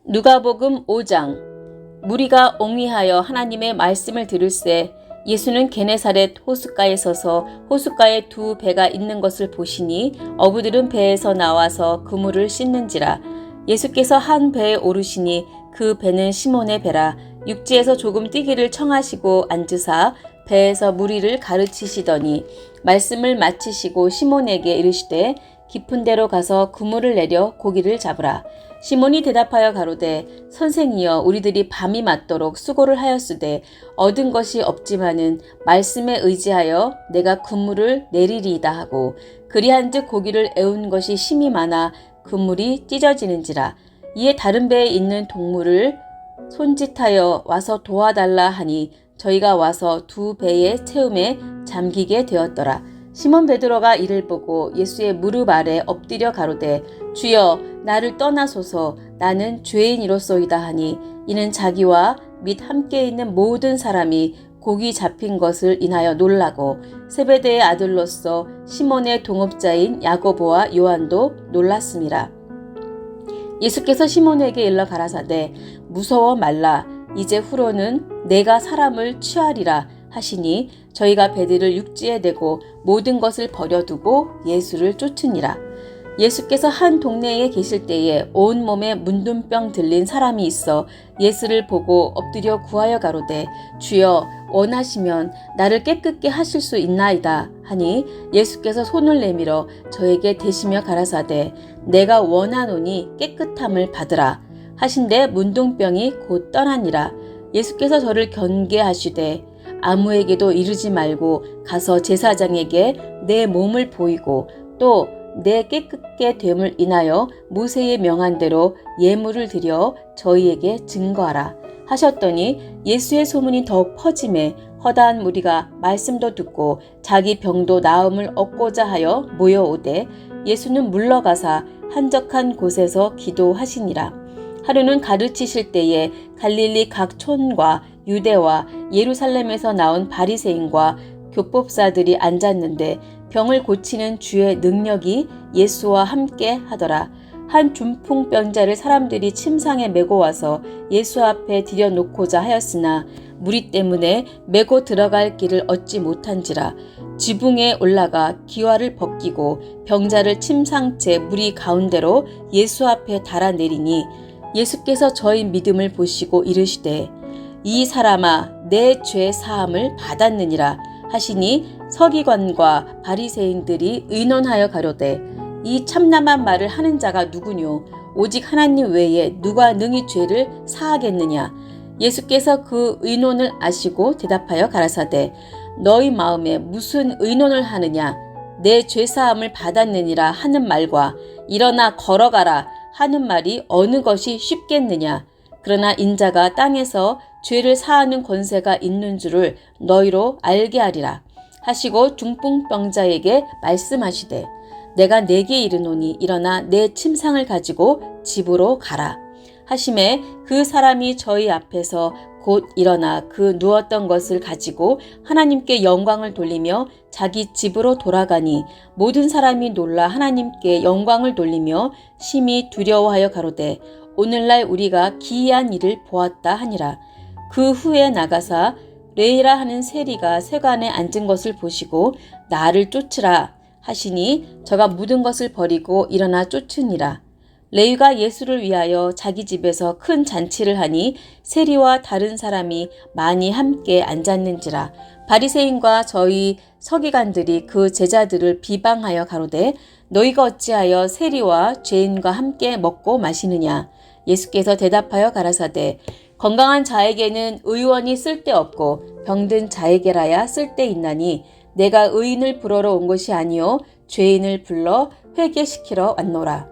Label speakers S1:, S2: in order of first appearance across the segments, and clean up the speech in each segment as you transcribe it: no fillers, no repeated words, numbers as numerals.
S1: 누가복음 5장. 무리가 옹위하여 하나님의 말씀을 들을새 예수는 게네사렛 호숫가에 서서 호숫가에 두 배가 있는 것을 보시니 어부들은 배에서 나와서 그물을 씻는지라. 예수께서 한 배에 오르시니 그 배는 시몬의 배라. 육지에서 조금 뛰기를 청하시고 앉으사 배에서 무리를 가르치시더니 말씀을 마치시고 시몬에게 이르시되 깊은 데로 가서 그물을 내려 고기를 잡으라. 시몬이 대답하여 가로되 선생이여 우리들이 밤이 맞도록 수고를 하였으되 얻은 것이 없지만은 말씀에 의지하여 내가 그물을 내리리이다 하고 그리한즉 고기를 애운 것이 심이 많아 그물이 찢어지는지라. 이에 다른 배에 있는 동물을 손짓하여 와서 도와달라 하니 저희가 와서 두 배의 채움에 잠기게 되었더라. 시몬 베드로가 이를 보고 예수의 무릎 아래 엎드려 가로되 주여 나를 떠나소서 나는 죄인이로소이다 하니 이는 자기와 및 함께 있는 모든 사람이 고기 잡힌 것을 인하여 놀라고 세베대의 아들로서 시몬의 동업자인 야고보와 요한도 놀랐습니다. 예수께서 시몬에게 일러 가라사대 무서워 말라 이제 후로는 내가 사람을 취하리라 하시니 저희가 배들을 육지에 대고 모든 것을 버려두고 예수를 쫓으니라. 예수께서 한 동네에 계실 때에 온몸에 문둥병 들린 사람이 있어 예수를 보고 엎드려 구하여 가로되 주여 원하시면 나를 깨끗게 하실 수 있나이다 하니 예수께서 손을 내밀어 저에게 대시며 가라사대 내가 원하노니 깨끗함을 받으라 하신데 문둥병이 곧 떠나니라. 예수께서 저를 경계하시되 아무에게도 이르지 말고 가서 제사장에게 내 몸을 보이고 또 내 깨끗게 됨을 인하여 모세의 명한 대로 예물을 드려 저희에게 증거하라 하셨더니 예수의 소문이 더욱 퍼짐에 허다한 무리가 말씀도 듣고 자기 병도 나음을 얻고자 하여 모여오되 예수는 물러가사 한적한 곳에서 기도하시니라. 하루는 가르치실 때에 갈릴리 각 촌과 유대와 예루살렘에서 나온 바리새인과 교법사들이 앉았는데 병을 고치는 주의 능력이 예수와 함께 하더라. 한 중풍병자를 사람들이 침상에 메고 와서 예수 앞에 들여놓고자 하였으나 무리 때문에 메고 들어갈 길을 얻지 못한지라. 지붕에 올라가 기와를 벗기고 병자를 침상째 무리 가운데로 예수 앞에 달아내리니 예수께서 저희 믿음을 보시고 이르시되 이 사람아 내 죄 사함을 받았느니라 하시니 서기관과 바리새인들이 의논하여 가로되 이 참남한 말을 하는 자가 누구뇨 오직 하나님 외에 누가 능히 죄를 사하겠느냐. 예수께서 그 의논을 아시고 대답하여 가라사대 너희 마음에 무슨 의논을 하느냐 내 죄 사함을 받았느니라 하는 말과 일어나 걸어가라 하는 말이 어느 것이 쉽겠느냐. 그러나 인자가 땅에서 죄를 사하는 권세가 있는 줄을 너희로 알게 하리라 하시고 중풍병자에게 말씀하시되 내가 네게 이르노니 일어나 내 침상을 가지고 집으로 가라 하심에 그 사람이 저희 앞에서 곧 일어나 그 누웠던 것을 가지고 하나님께 영광을 돌리며 자기 집으로 돌아가니 모든 사람이 놀라 하나님께 영광을 돌리며 심히 두려워하여 가로되 오늘날 우리가 기이한 일을 보았다 하니라. 그 후에 나가사 레이라 하는 세리가 세관에 앉은 것을 보시고 나를 쫓으라 하시니 저가 묻은 것을 버리고 일어나 쫓으니라. 레위가 예수를 위하여 자기 집에서 큰 잔치를 하니 세리와 다른 사람이 많이 함께 앉았는지라. 바리새인과 저희 서기관들이 그 제자들을 비방하여 가로되 너희가 어찌하여 세리와 죄인과 함께 먹고 마시느냐. 예수께서 대답하여 가라사대 건강한 자에게는 의원이 쓸데없고 병든 자에게라야 쓸데있나니 내가 의인을 부르러 온 것이 아니요 죄인을 불러 회개시키러 왔노라.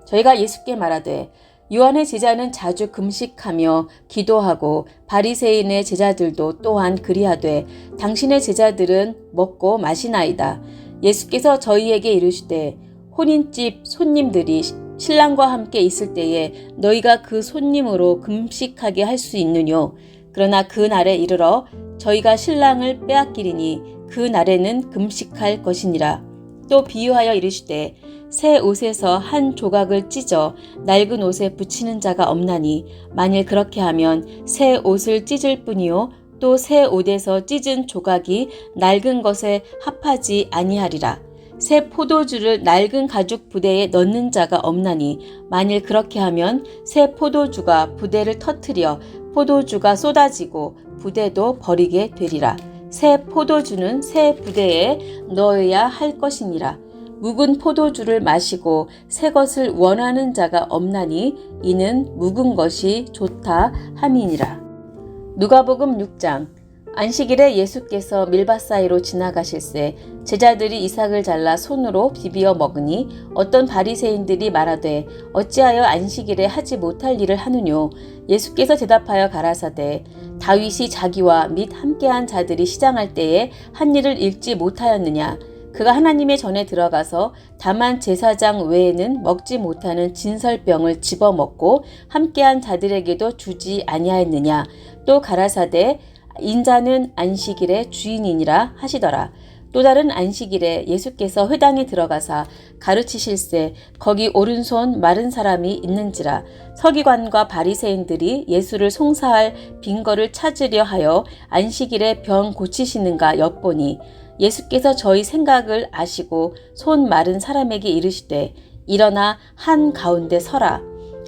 S1: 저희가 예수께 말하되 요한의 제자는 자주 금식하며 기도하고 바리새인의 제자들도 또한 그리하되 당신의 제자들은 먹고 마시나이다. 예수께서 저희에게 이르시되 혼인집 손님들이 신랑과 함께 있을 때에 너희가 그 손님으로 금식하게 할 수 있느뇨. 그러나 그 날에 이르러 저희가 신랑을 빼앗기리니 그 날에는 금식할 것이니라. 또 비유하여 이르시되 새 옷에서 한 조각을 찢어 낡은 옷에 붙이는 자가 없나니 만일 그렇게 하면 새 옷을 찢을 뿐이요 또 새 옷에서 찢은 조각이 낡은 것에 합하지 아니하리라. 새 포도주를 낡은 가죽 부대에 넣는 자가 없나니 만일 그렇게 하면 새 포도주가 부대를 터뜨려 포도주가 쏟아지고 부대도 버리게 되리라. 새 포도주는 새 부대에 넣어야 할 것이니라. 묵은 포도주를 마시고 새 것을 원하는 자가 없나니 이는 묵은 것이 좋다 함이니라. 누가복음 6장. 안식일에 예수께서 밀밭 사이로 지나가실새 제자들이 이삭을 잘라 손으로 비비어 먹으니 어떤 바리새인들이 말하되 어찌하여 안식일에 하지 못할 일을 하느뇨. 예수께서 대답하여 가라사대 다윗이 자기와 및 함께한 자들이 시장할 때에 한 일을 읽지 못하였느냐. 그가 하나님의 전에 들어가서 다만 제사장 외에는 먹지 못하는 진설병을 집어먹고 함께한 자들에게도 주지 아니하였느냐. 또 가라사대 인자는 안식일의 주인이니라 하시더라. 또 다른 안식일에 예수께서 회당에 들어가사 가르치실새 거기 오른손 마른 사람이 있는지라. 서기관과 바리새인들이 예수를 송사할 빈거를 찾으려 하여 안식일에 병 고치시는가 엿보니 예수께서 저희 생각을 아시고 손 마른 사람에게 이르시되 일어나 한 가운데 서라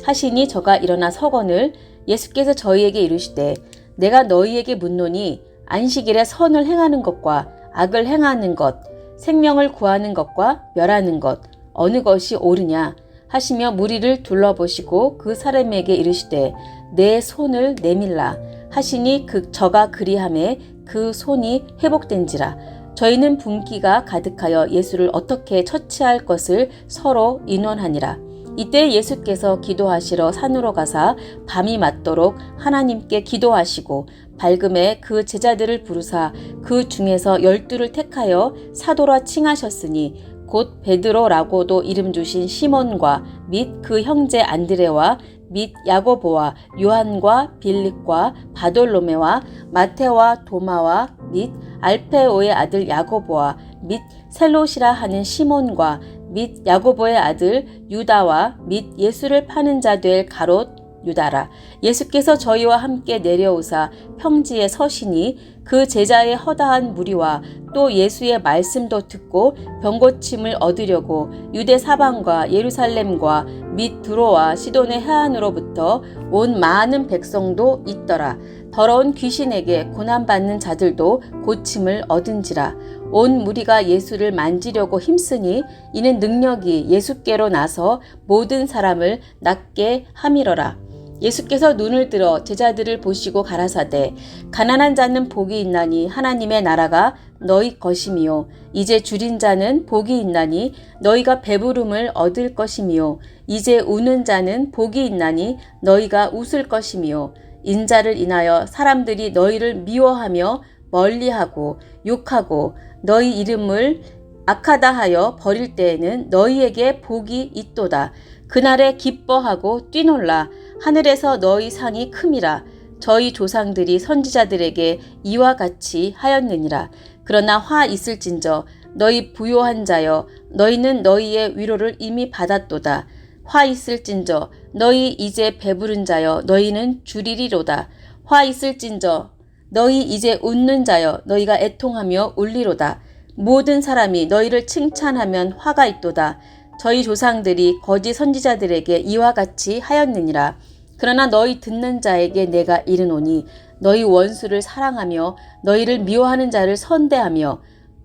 S1: 하시니 저가 일어나 서거늘 예수께서 저희에게 이르시되 내가 너희에게 묻노니 안식일에 선을 행하는 것과 악을 행하는 것, 생명을 구하는 것과 멸하는 것 어느 것이 옳으냐 하시며 무리를 둘러보시고 그 사람에게 이르시되 내 손을 내밀라 하시니 저가 그리하매 그 손이 회복된지라. 저희는 분기가 가득하여 예수를 어떻게 처치할 것을 서로 의논하니라. 이때 예수께서 기도하시러 산으로 가사 밤이 맞도록 하나님께 기도하시고 밝음에 그 제자들을 부르사 그 중에서 12를 택하여 사도라 칭하셨으니 곧 베드로라고도 이름 주신 시몬과 및 그 형제 안드레와 및 야고보와 요한과 빌립과 바돌로메와 마테와 도마와 및 알페오의 아들 야고보와 및 셀롯이라 하는 시몬과 및 야고보의 아들 유다와 및 예수를 파는 자 될 가롯 유다라. 예수께서 저희와 함께 내려오사 평지에 서시니 그 제자의 허다한 무리와 또 예수의 말씀도 듣고 병고침을 얻으려고 유대 사방과 예루살렘과 및 두로와 시돈의 해안으로부터 온 많은 백성도 있더라. 더러운 귀신에게 고난받는 자들도 고침을 얻은지라. 온 무리가 예수를 만지려고 힘쓰니 이는 능력이 예수께로 나서 모든 사람을 낫게 함이러라. 예수께서 눈을 들어 제자들을 보시고 가라사대 가난한 자는 복이 있나니 하나님의 나라가 너희 것이미요. 이제 줄인 자는 복이 있나니 너희가 배부름을 얻을 것이미요. 이제 우는 자는 복이 있나니 너희가 웃을 것이미요. 인자를 인하여 사람들이 너희를 미워하며 멀리하고 욕하고 너희 이름을 악하다 하여 버릴 때에는 너희에게 복이 있도다. 그날에 기뻐하고 뛰놀라. 하늘에서 너희 상이 큼이라. 저희 조상들이 선지자들에게 이와 같이 하였느니라. 그러나 화 있을진저 너희 부요한 자여 너희는 너희의 위로를 이미 받았도다. 화 있을진저 너희 이제 배부른 자여 너희는 주리리로다. 화 있을진저 너희 이제 웃는 자여 너희가 애통하며 울리로다. 모든 사람이 너희를 칭찬하면 화가 있도다. 저희 조상들이 거짓 선지자들에게 이와 같이 하였느니라. 그러나 너희 듣는 자에게 내가 이르노니 너희 원수를 사랑하며 너희를 미워하는 자를 선대하며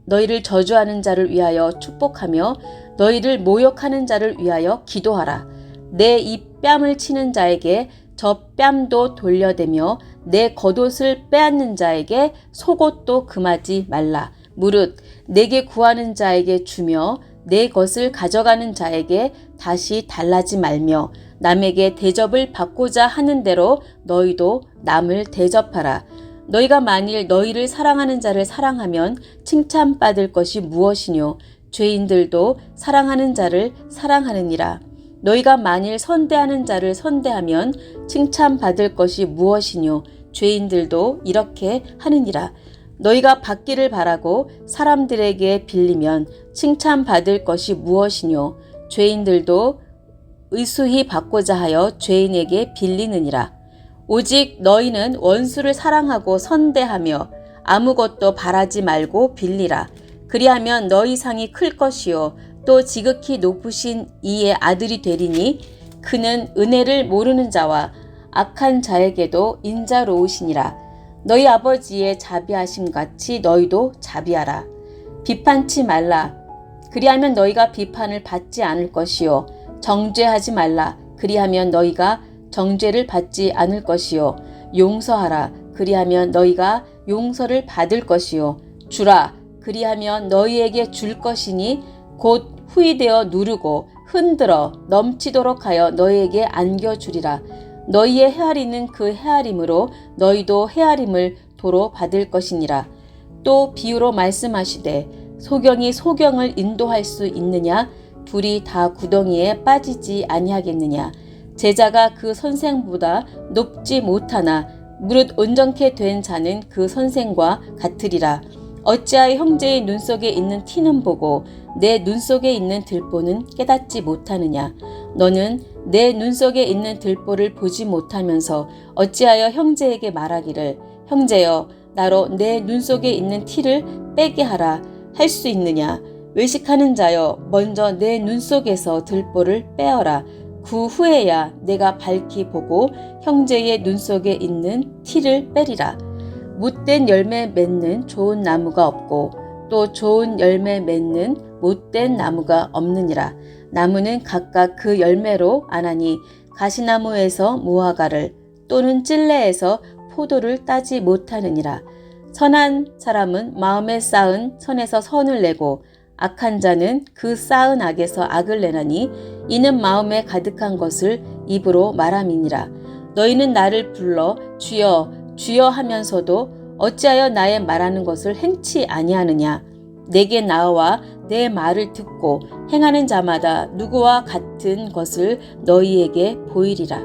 S1: 너희를 저주하는 자를 위하여 축복하며 너희를 모욕하는 자를 위하여 기도하라. 내 이 뺨을 치는 자에게 저 뺨도 돌려대며 내 겉옷을 빼앗는 자에게 속옷도 금하지 말라. 무릇 내게 구하는 자에게 주며 내 것을 가져가는 자에게 다시 달라지 말며 남에게 대접을 받고자 하는 대로 너희도 남을 대접하라. 너희가 만일 너희를 사랑하는 자를 사랑하면 칭찬받을 것이 무엇이뇨? 죄인들도 사랑하는 자를 사랑하느니라. 너희가 만일 선대하는 자를 선대하면 칭찬받을 것이 무엇이뇨? 죄인들도 이렇게 하느니라. 너희가 받기를 바라고 사람들에게 빌리면 칭찬받을 것이 무엇이뇨? 죄인들도 의수히 받고자 하여 죄인에게 빌리느니라. 오직 너희는 원수를 사랑하고 선대하며 아무것도 바라지 말고 빌리라. 그리하면 너희 상이 클 것이요 또 지극히 높으신 이의 아들이 되리니 그는 은혜를 모르는 자와 악한 자에게도 인자로우시니라. 너희 아버지의 자비하심 같이 너희도 자비하라. 비판치 말라. 그리하면 너희가 비판을 받지 않을 것이요 정죄하지 말라. 그리하면 너희가 정죄를 받지 않을 것이요 용서하라. 그리하면 너희가 용서를 받을 것이요 주라. 그리하면 너희에게 줄 것이니 곧 후이되어 누르고 흔들어 넘치도록 하여 너희에게 안겨주리라. 너희의 헤아리는 그 헤아림으로 너희도 헤아림을 도로 받을 것이니라. 또 비유로 말씀하시되 소경이 소경을 인도할 수 있느냐? 둘이 다 구덩이에 빠지지 아니하겠느냐? 제자가 그 선생보다 높지 못하나 무릇 온전케 된 자는 그 선생과 같으리라. 어찌하여 형제의 눈 속에 있는 티는 보고 내 눈 속에 있는 들보는 깨닫지 못하느냐? 너는 내 눈 속에 있는 들보를 보지 못하면서 어찌하여 형제에게 말하기를 형제여 나로 내 눈 속에 있는 티를 빼게 하라 할 수 있느냐? 외식하는 자여 먼저 내 눈 속에서 들보를 빼어라. 그 후에야 내가 밝히 보고 형제의 눈 속에 있는 티를 빼리라. 못된 열매 맺는 좋은 나무가 없고 또 좋은 열매 맺는 못된 나무가 없느니라. 나무는 각각 그 열매로 아나니 가시나무에서 무화과를 또는 찔레에서 포도를 따지 못하느니라. 선한 사람은 마음에 쌓은 선에서 선을 내고 악한 자는 그 쌓은 악에서 악을 내나니 이는 마음에 가득한 것을 입으로 말함이니라. 너희는 나를 불러 주여 주여 하면서도 어찌하여 나의 말하는 것을 행치 아니하느냐? 내게 나와 내 말을 듣고 행하는 자마다 누구와 같은 것을 너희에게 보이리라.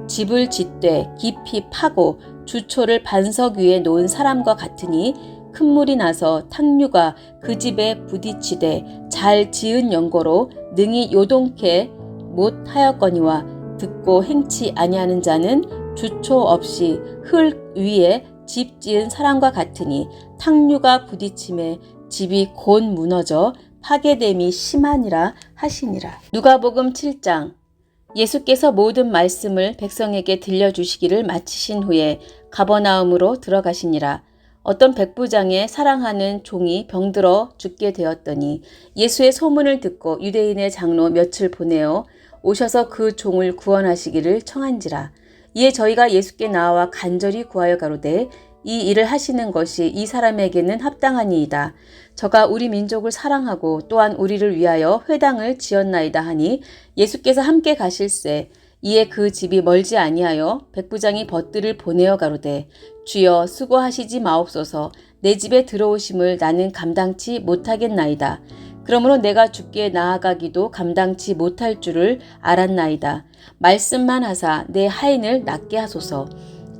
S1: 집을 짓되 깊이 파고 주초를 반석 위에 놓은 사람과 같으니 큰 물이 나서 탕류가 그 집에 부딪히되 잘 지은 연고로 능히 요동케 못하였거니와 듣고 행치 아니하는 자는 주초 없이 흙 위에 집 지은 사람과 같으니 탕류가 부딪힘에 집이 곧 무너져 파괴됨이 심하니라 하시니라. 누가복음 7장. 예수께서 모든 말씀을 백성에게 들려주시기를 마치신 후에 가버나움으로 들어가시니라. 어떤 백부장의 사랑하는 종이 병들어 죽게 되었더니 예수의 소문을 듣고 유대인의 장로 몇을 보내어 오셔서 그 종을 구원하시기를 청한지라. 이에 저희가 예수께 나와 간절히 구하여 가로되 이 일을 하시는 것이 이 사람에게는 합당하니이다. 저가 우리 민족을 사랑하고 또한 우리를 위하여 회당을 지었나이다 하니 예수께서 함께 가실새 이에 그 집이 멀지 아니하여 백부장이 벗들을 보내어 가로되 주여 수고하시지 마옵소서. 내 집에 들어오심을 나는 감당치 못하겠나이다. 그러므로 내가 주께 나아가기도 감당치 못할 줄을 알았나이다. 말씀만 하사 내 하인을 낫게 하소서.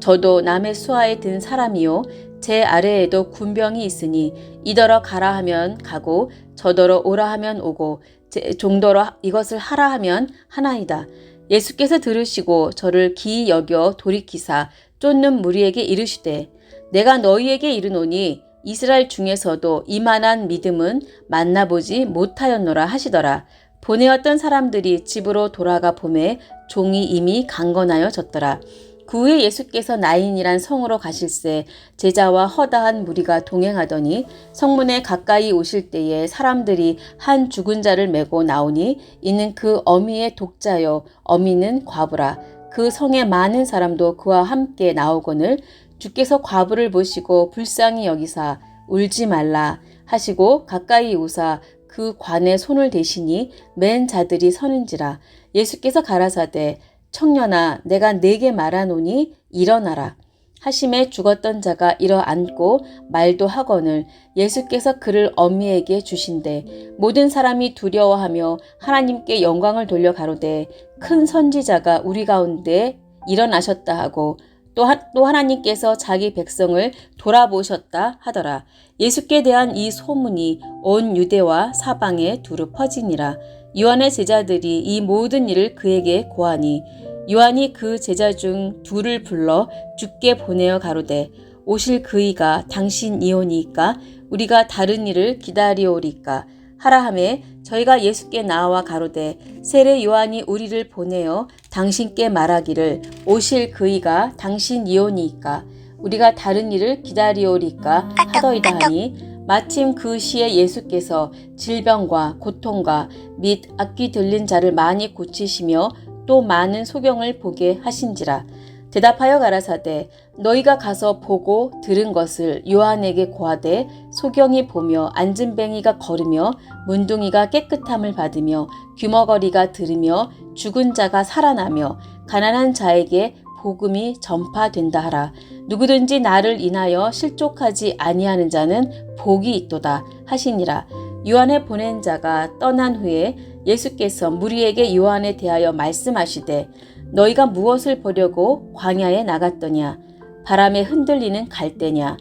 S1: 저도 남의 수하에 든 사람이요 제 아래에도 군병이 있으니 이더러 가라 하면 가고 저더러 오라 하면 오고 제 종더러 이것을 하라 하면 하나이다. 예수께서 들으시고 저를 기이 여겨 돌이키사 쫓는 무리에게 이르시되 내가 너희에게 이르노니 이스라엘 중에서도 이만한 믿음은 만나보지 못하였노라 하시더라. 보내었던 사람들이 집으로 돌아가 보매 종이 이미 강건하여졌더라. 그 후에 예수께서 나인이란 성으로 가실새 제자와 허다한 무리가 동행하더니 성문에 가까이 오실 때에 사람들이 한 죽은 자를 메고 나오니 이는 그 어미의 독자요 어미는 과부라. 그 성에 많은 사람도 그와 함께 나오거늘 주께서 과부를 보시고 불쌍히 여기사 울지 말라 하시고 가까이 오사 그 관에 손을 대시니 맨 자들이 서는지라. 예수께서 가라사대 청년아 내가 네게 말하노니 일어나라 하심에 죽었던 자가 일어앉고 말도 하거늘 예수께서 그를 어미에게 주신대 모든 사람이 두려워하며 하나님께 영광을 돌려 가로되 큰 선지자가 우리 가운데 일어나셨다 하고 또 하나님께서 자기 백성을 돌아보셨다 하더라. 예수께 대한 이 소문이 온 유대와 사방에 두루 퍼지니라. 요한의 제자들이 이 모든 일을 그에게 고하니 요한이 그 제자 중 둘을 불러 주께 보내어 가로되 오실 그이가 당신이오니이까 우리가 다른 일을 기다리오리까 하라 하매 저희가 예수께 나와 가로되 세례 요한이 우리를 보내어 당신께 말하기를 오실 그이가 당신이오니이까 우리가 다른 일을 기다리오리까 하더이다 하니 마침 그 시에 예수께서 질병과 고통과 및 악귀 들린 자를 많이 고치시며 또 많은 소경을 보게 하신지라. 대답하여 가라사대 너희가 가서 보고 들은 것을 요한에게 고하되 소경이 보며 안진뱅이가 걸으며 문둥이가 깨끗함을 받으며 귀머거리가 들으며 죽은 자가 살아나며 가난한 자에게 복음이 전파된다 하라. 누구든지 나를 인하여 실족하지 아니하는 자는 복이 있도다 하시니라. 요한의 보낸 자가 떠난 후에 예수께서 무리에게 요한에 대하여 말씀하시되 너희가 무엇을 보려고 광야에 나갔더냐? 바람에 흔들리는 갈대냐?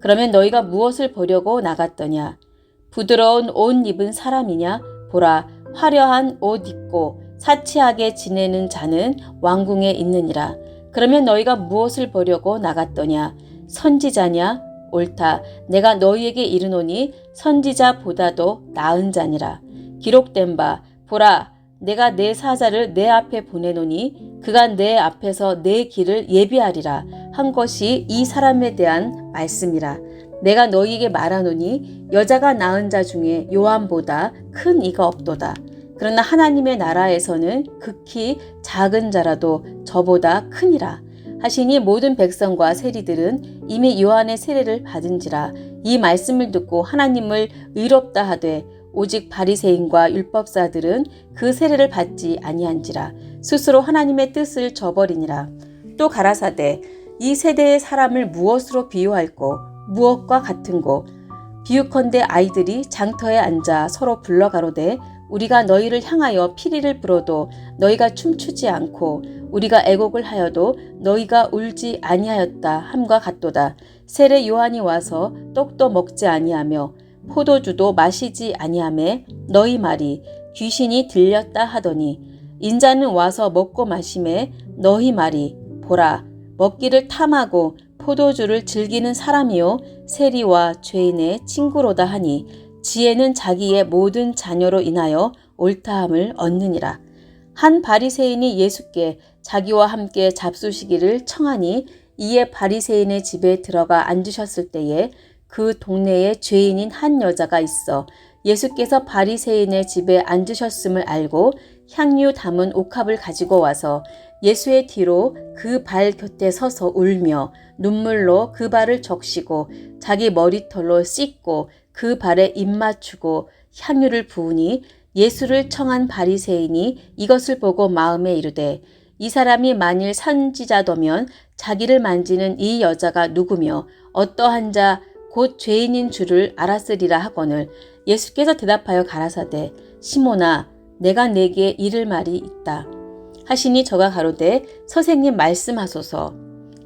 S1: 그러면 너희가 무엇을 보려고 나갔더냐? 부드러운 옷 입은 사람이냐? 보라, 화려한 옷 입고 사치하게 지내는 자는 왕궁에 있느니라. 그러면 너희가 무엇을 보려고 나갔더냐? 선지자냐? 옳다. 내가 너희에게 이르노니 선지자보다도 나은 자니라. 기록된 바 보라, 내가 내 사자를 내 앞에 보내노니 그가 내 앞에서 내 길을 예비하리라 한 것이 이 사람에 대한 말씀이라. 내가 너희에게 말하노니 여자가 낳은 자 중에 요한보다 큰 이가 없도다. 그러나 하나님의 나라에서는 극히 작은 자라도 저보다 크니라 하시니 모든 백성과 세리들은 이미 요한의 세례를 받은지라. 이 말씀을 듣고 하나님을 의롭다 하되 오직 바리새인과 율법사들은 그 세례를 받지 아니한지라. 스스로 하나님의 뜻을 저버리니라. 또 가라사대 이 세대의 사람을 무엇으로 비유할꼬 무엇과 같은고 비유컨대 아이들이 장터에 앉아 서로 불러가로되 우리가 너희를 향하여 피리를 불어도 너희가 춤추지 않고 우리가 애곡을 하여도 너희가 울지 아니하였다 함과 같도다. 세례 요한이 와서 떡도 먹지 아니하며 포도주도 마시지 아니하매 너희 말이 귀신이 들렸다 하더니 인자는 와서 먹고 마시매 너희 말이 보라 먹기를 탐하고 포도주를 즐기는 사람이요 세리와 죄인의 친구로다 하니 지혜는 자기의 모든 자녀로 인하여 옳다함을 얻느니라. 한 바리새인이 예수께 자기와 함께 잡수시기를 청하니 이에 바리새인의 집에 들어가 앉으셨을 때에 그 동네에 죄인인 한 여자가 있어 예수께서 바리새인의 집에 앉으셨음을 알고 향유 담은 옥합을 가지고 와서 예수의 뒤로 그 발 곁에 서서 울며 눈물로 그 발을 적시고 자기 머리털로 씻고 그 발에 입 맞추고 향유를 부으니 예수를 청한 바리새인이 이것을 보고 마음에 이르되 이 사람이 만일 선지자더면 자기를 만지는 이 여자가 누구며 어떠한 자 곧 죄인인 줄을 알았으리라 하거늘 예수께서 대답하여 가라사대 시몬아 내가 내게 이를 말이 있다 하시니 저가 가로되 선생님 말씀하소서.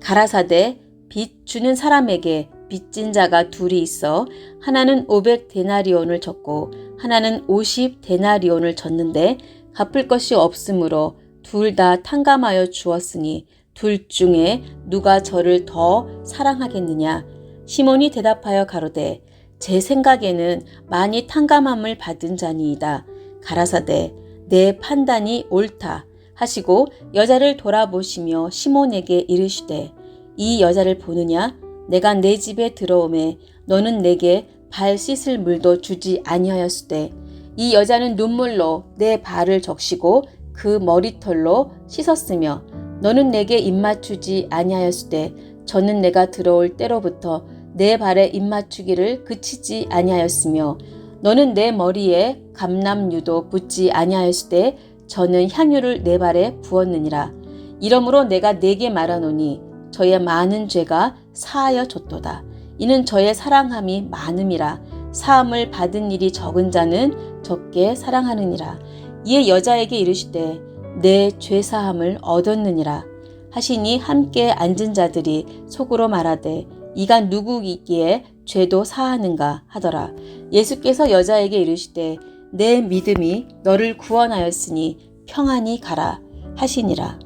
S1: 가라사대 빚 주는 사람에게 빚진 자가 둘이 있어 하나는 500데나리온을 졌고 하나는 50데나리온을 졌는데 갚을 것이 없으므로 둘 다 탕감하여 주었으니 둘 중에 누가 저를 더 사랑하겠느냐. 시몬이 대답하여 가로되 제 생각에는 많이 탕감함을 받은 자니이다. 가라사대 내 판단이 옳다 하시고 여자를 돌아보시며 시몬에게 이르시되 이 여자를 보느냐 내가 내 집에 들어오매 너는 내게 발 씻을 물도 주지 아니하였으되 이 여자는 눈물로 내 발을 적시고 그 머리털로 씻었으며 너는 내게 입 맞추지 아니하였으되 저는 내가 들어올 때로부터 내 발에 입 맞추기를 그치지 아니하였으며 너는 내 머리에 감람유도 붓지 아니하였으되 저는 향유를 내 발에 부었느니라. 이러므로 내가 네게 말하노니 저의 많은 죄가 사하여 졌도다. 이는 저의 사랑함이 많음이라. 사함을 받은 일이 적은 자는 적게 사랑하느니라. 이에 여자에게 이르시되 내 죄사함을 얻었느니라 하시니 함께 앉은 자들이 속으로 말하되 이가 누구이기에 죄도 사하는가 하더라. 예수께서 여자에게 이르시되 내 믿음이 너를 구원하였으니 평안히 가라 하시니라.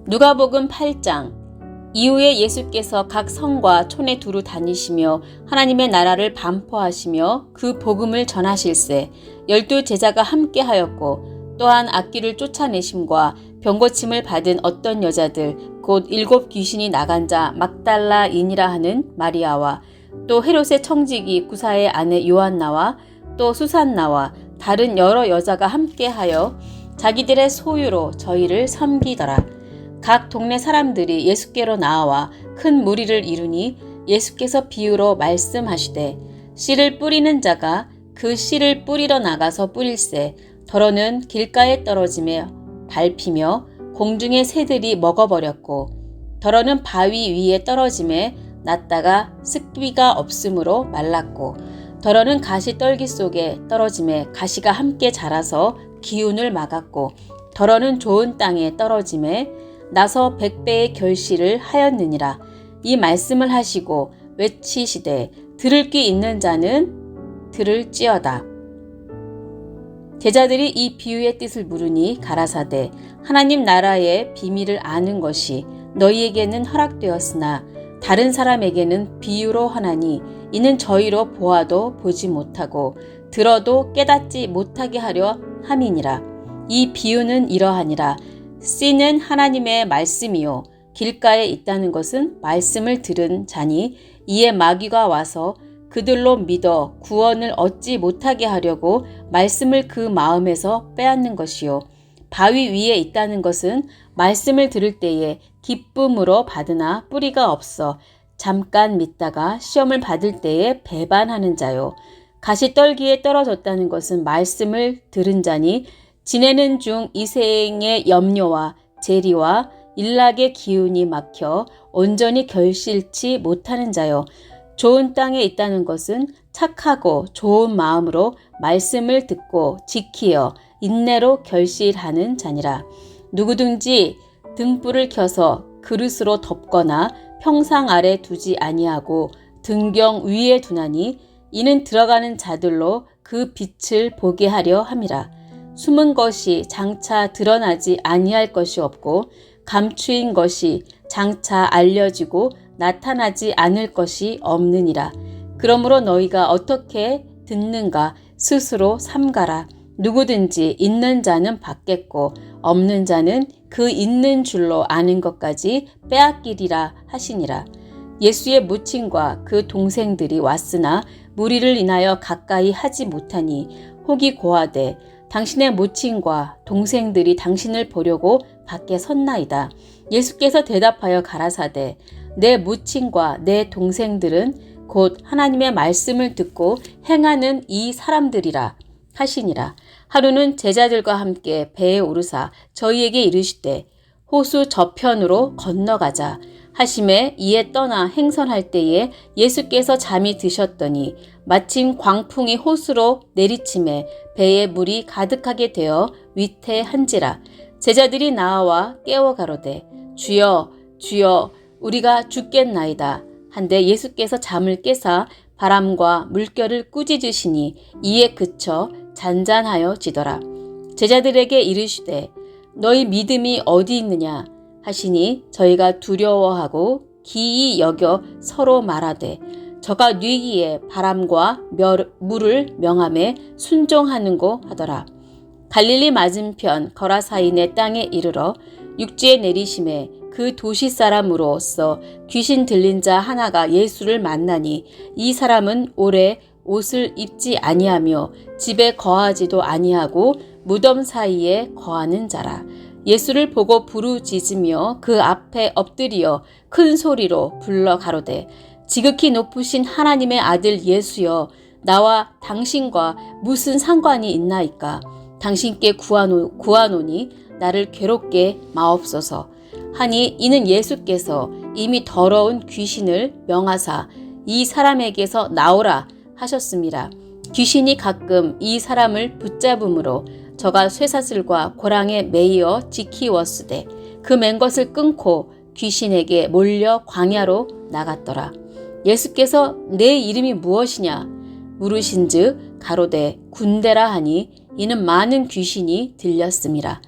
S1: 누가복음 8장. 이후에 예수께서 각 성과 촌에 두루 다니시며 하나님의 나라를 반포하시며 그 복음을 전하실세 12 제자가 함께 하였고 또한 악귀를 쫓아내심과 병고침을 받은 어떤 여자들 곧 7 귀신이 나간 자 막달라인이라 하는 마리아와 또 헤롯의 청지기 구사의 아내 요한나와 또 수산나와 다른 여러 여자가 함께하여 자기들의 소유로 저희를 섬기더라. 각 동네 사람들이 예수께로 나와 큰 무리를 이루니 예수께서 비유로 말씀하시되 씨를 뿌리는 자가 그 씨를 뿌리러 나가서 뿌릴새 더러는 길가에 떨어지며 밟히며 공중의 새들이 먹어버렸고 더러는 바위 위에 떨어짐에 났다가 습기가 없으므로 말랐고 더러는 가시 떨기 속에 떨어짐에 가시가 함께 자라서 기운을 막았고 더러는 좋은 땅에 떨어짐에 나서 100배의 결실을 하였느니라. 이 말씀을 하시고 외치시되 들을 귀 있는 자는 들을지어다. 제자들이 이 비유의 뜻을 물으니 가라사대 하나님 나라의 비밀을 아는 것이 너희에게는 허락되었으나 다른 사람에게는 비유로 하나니 이는 저희로 보아도 보지 못하고 들어도 깨닫지 못하게 하려 함이니라. 이 비유는 이러하니라. 씨는 하나님의 말씀이요 길가에 있다는 것은 말씀을 들은 자니 이에 마귀가 와서 그들로 믿어 구원을 얻지 못하게 하려고 말씀을 그 마음에서 빼앗는 것이요 바위 위에 있다는 것은 말씀을 들을 때에 기쁨으로 받으나 뿌리가 없어 잠깐 믿다가 시험을 받을 때에 배반하는 자요 가시떨기에 떨어졌다는 것은 말씀을 들은 자니 지내는 중 이생의 염려와 재리와 일락의 기운이 막혀 온전히 결실치 못하는 자요. 좋은 땅에 있다는 것은 착하고 좋은 마음으로 말씀을 듣고 지키어 인내로 결실하는 자니라. 누구든지 등불을 켜서 그릇으로 덮거나 평상 아래 두지 아니하고 등경 위에 두나니 이는 들어가는 자들로 그 빛을 보게 하려 함이라. 숨은 것이 장차 드러나지 아니할 것이 없고 감추인 것이 장차 알려지고 나타나지 않을 것이 없느니라. 그러므로 너희가 어떻게 듣는가 스스로 삼가라. 누구든지 있는 자는 받겠고 없는 자는 그 있는 줄로 아는 것까지 빼앗기리라 하시니라. 예수의 모친과 그 동생들이 왔으나 무리를 인하여 가까이 하지 못하니 혹이 고하되 당신의 모친과 동생들이 당신을 보려고 밖에 섰나이다. 예수께서 대답하여 가라사대 내 모친과 내 동생들은 곧 하나님의 말씀을 듣고 행하는 이 사람들이라 하시니라. 하루는 제자들과 함께 배에 오르사 저희에게 이르시되 호수 저편으로 건너가자 하심에 이에 떠나 행선할 때에 예수께서 잠이 드셨더니 마침 광풍이 호수로 내리침에 배에 물이 가득하게 되어 위태한지라. 제자들이 나와 깨워 가로되 주여 주여 우리가 죽겠나이다 한데 예수께서 잠을 깨사 바람과 물결을 꾸짖으시니 이에 그쳐 잔잔하여 지더라. 제자들에게 이르시되 너희 믿음이 어디 있느냐 하시니 저희가 두려워하고 기이 여겨 서로 말하되 저가 뉘기에 바람과 물을 명함에 순종하는고 하더라. 갈릴리 맞은편 거라사인의 땅에 이르러 육지에 내리심에 그 도시 사람으로서 귀신 들린 자 하나가 예수를 만나니 이 사람은 오래 옷을 입지 아니하며 집에 거하지도 아니하고 무덤 사이에 거하는 자라. 예수를 보고 부르짖으며 그 앞에 엎드려 큰 소리로 불러 가로되 지극히 높으신 하나님의 아들 예수여 나와 당신과 무슨 상관이 있나이까. 당신께 구하노니 나를 괴롭게 마옵소서 하니 이는 예수께서 이미 더러운 귀신을 명하사 이 사람에게서 나오라 하셨습니다. 귀신이 가끔 이 사람을 붙잡음으로 저가 쇠사슬과 고랑에 매이어 지키웠으되 그 맨 것을 끊고 귀신에게 몰려 광야로 나갔더라. 예수께서 내 이름이 무엇이냐 물으신즉 가로되 군대라 하니 이는 많은 귀신이 들렸음이라.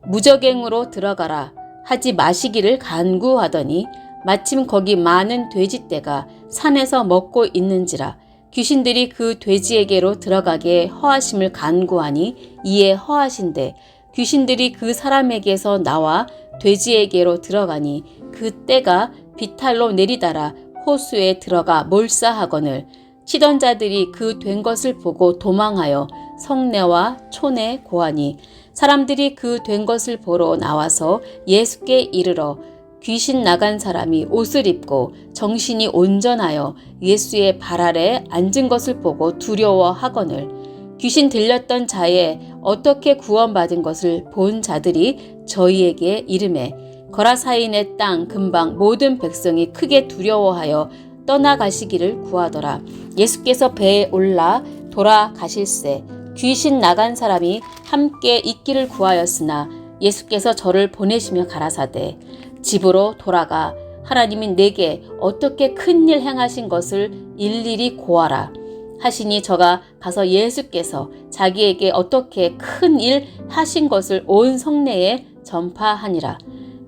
S1: 무적행으로 들어가라 하지 마시기를 간구하더니 마침 거기 많은 돼지떼가 산에서 먹고 있는지라. 귀신들이 그 돼지에게로 들어가게 허하심을 간구하니 이에 허하신대 귀신들이 그 사람에게서 나와 돼지에게로 들어가니 그 떼가 비탈로 내리달아 호수에 들어가 몰사하거늘 치던 자들이 그 된 것을 보고 도망하여 성내와 촌에 고하니 사람들이 그 된 것을 보러 나와서 예수께 이르러 귀신 나간 사람이 옷을 입고 정신이 온전하여 예수의 발 아래 앉은 것을 보고 두려워하거늘 귀신 들렸던 자에 어떻게 구원받은 것을 본 자들이 저희에게 이르매 거라사인의 땅 근방 모든 백성이 크게 두려워하여 떠나가시기를 구하더라. 예수께서 배에 올라 돌아가실새 귀신 나간 사람이 함께 있기를 구하였으나 예수께서 저를 보내시며 가라사대 집으로 돌아가 하나님이 내게 어떻게 큰일 행하신 것을 일일이 고하라 하시니 저가 가서 예수께서 자기에게 어떻게 큰 일 하신 것을 온 성내에 전파하니라.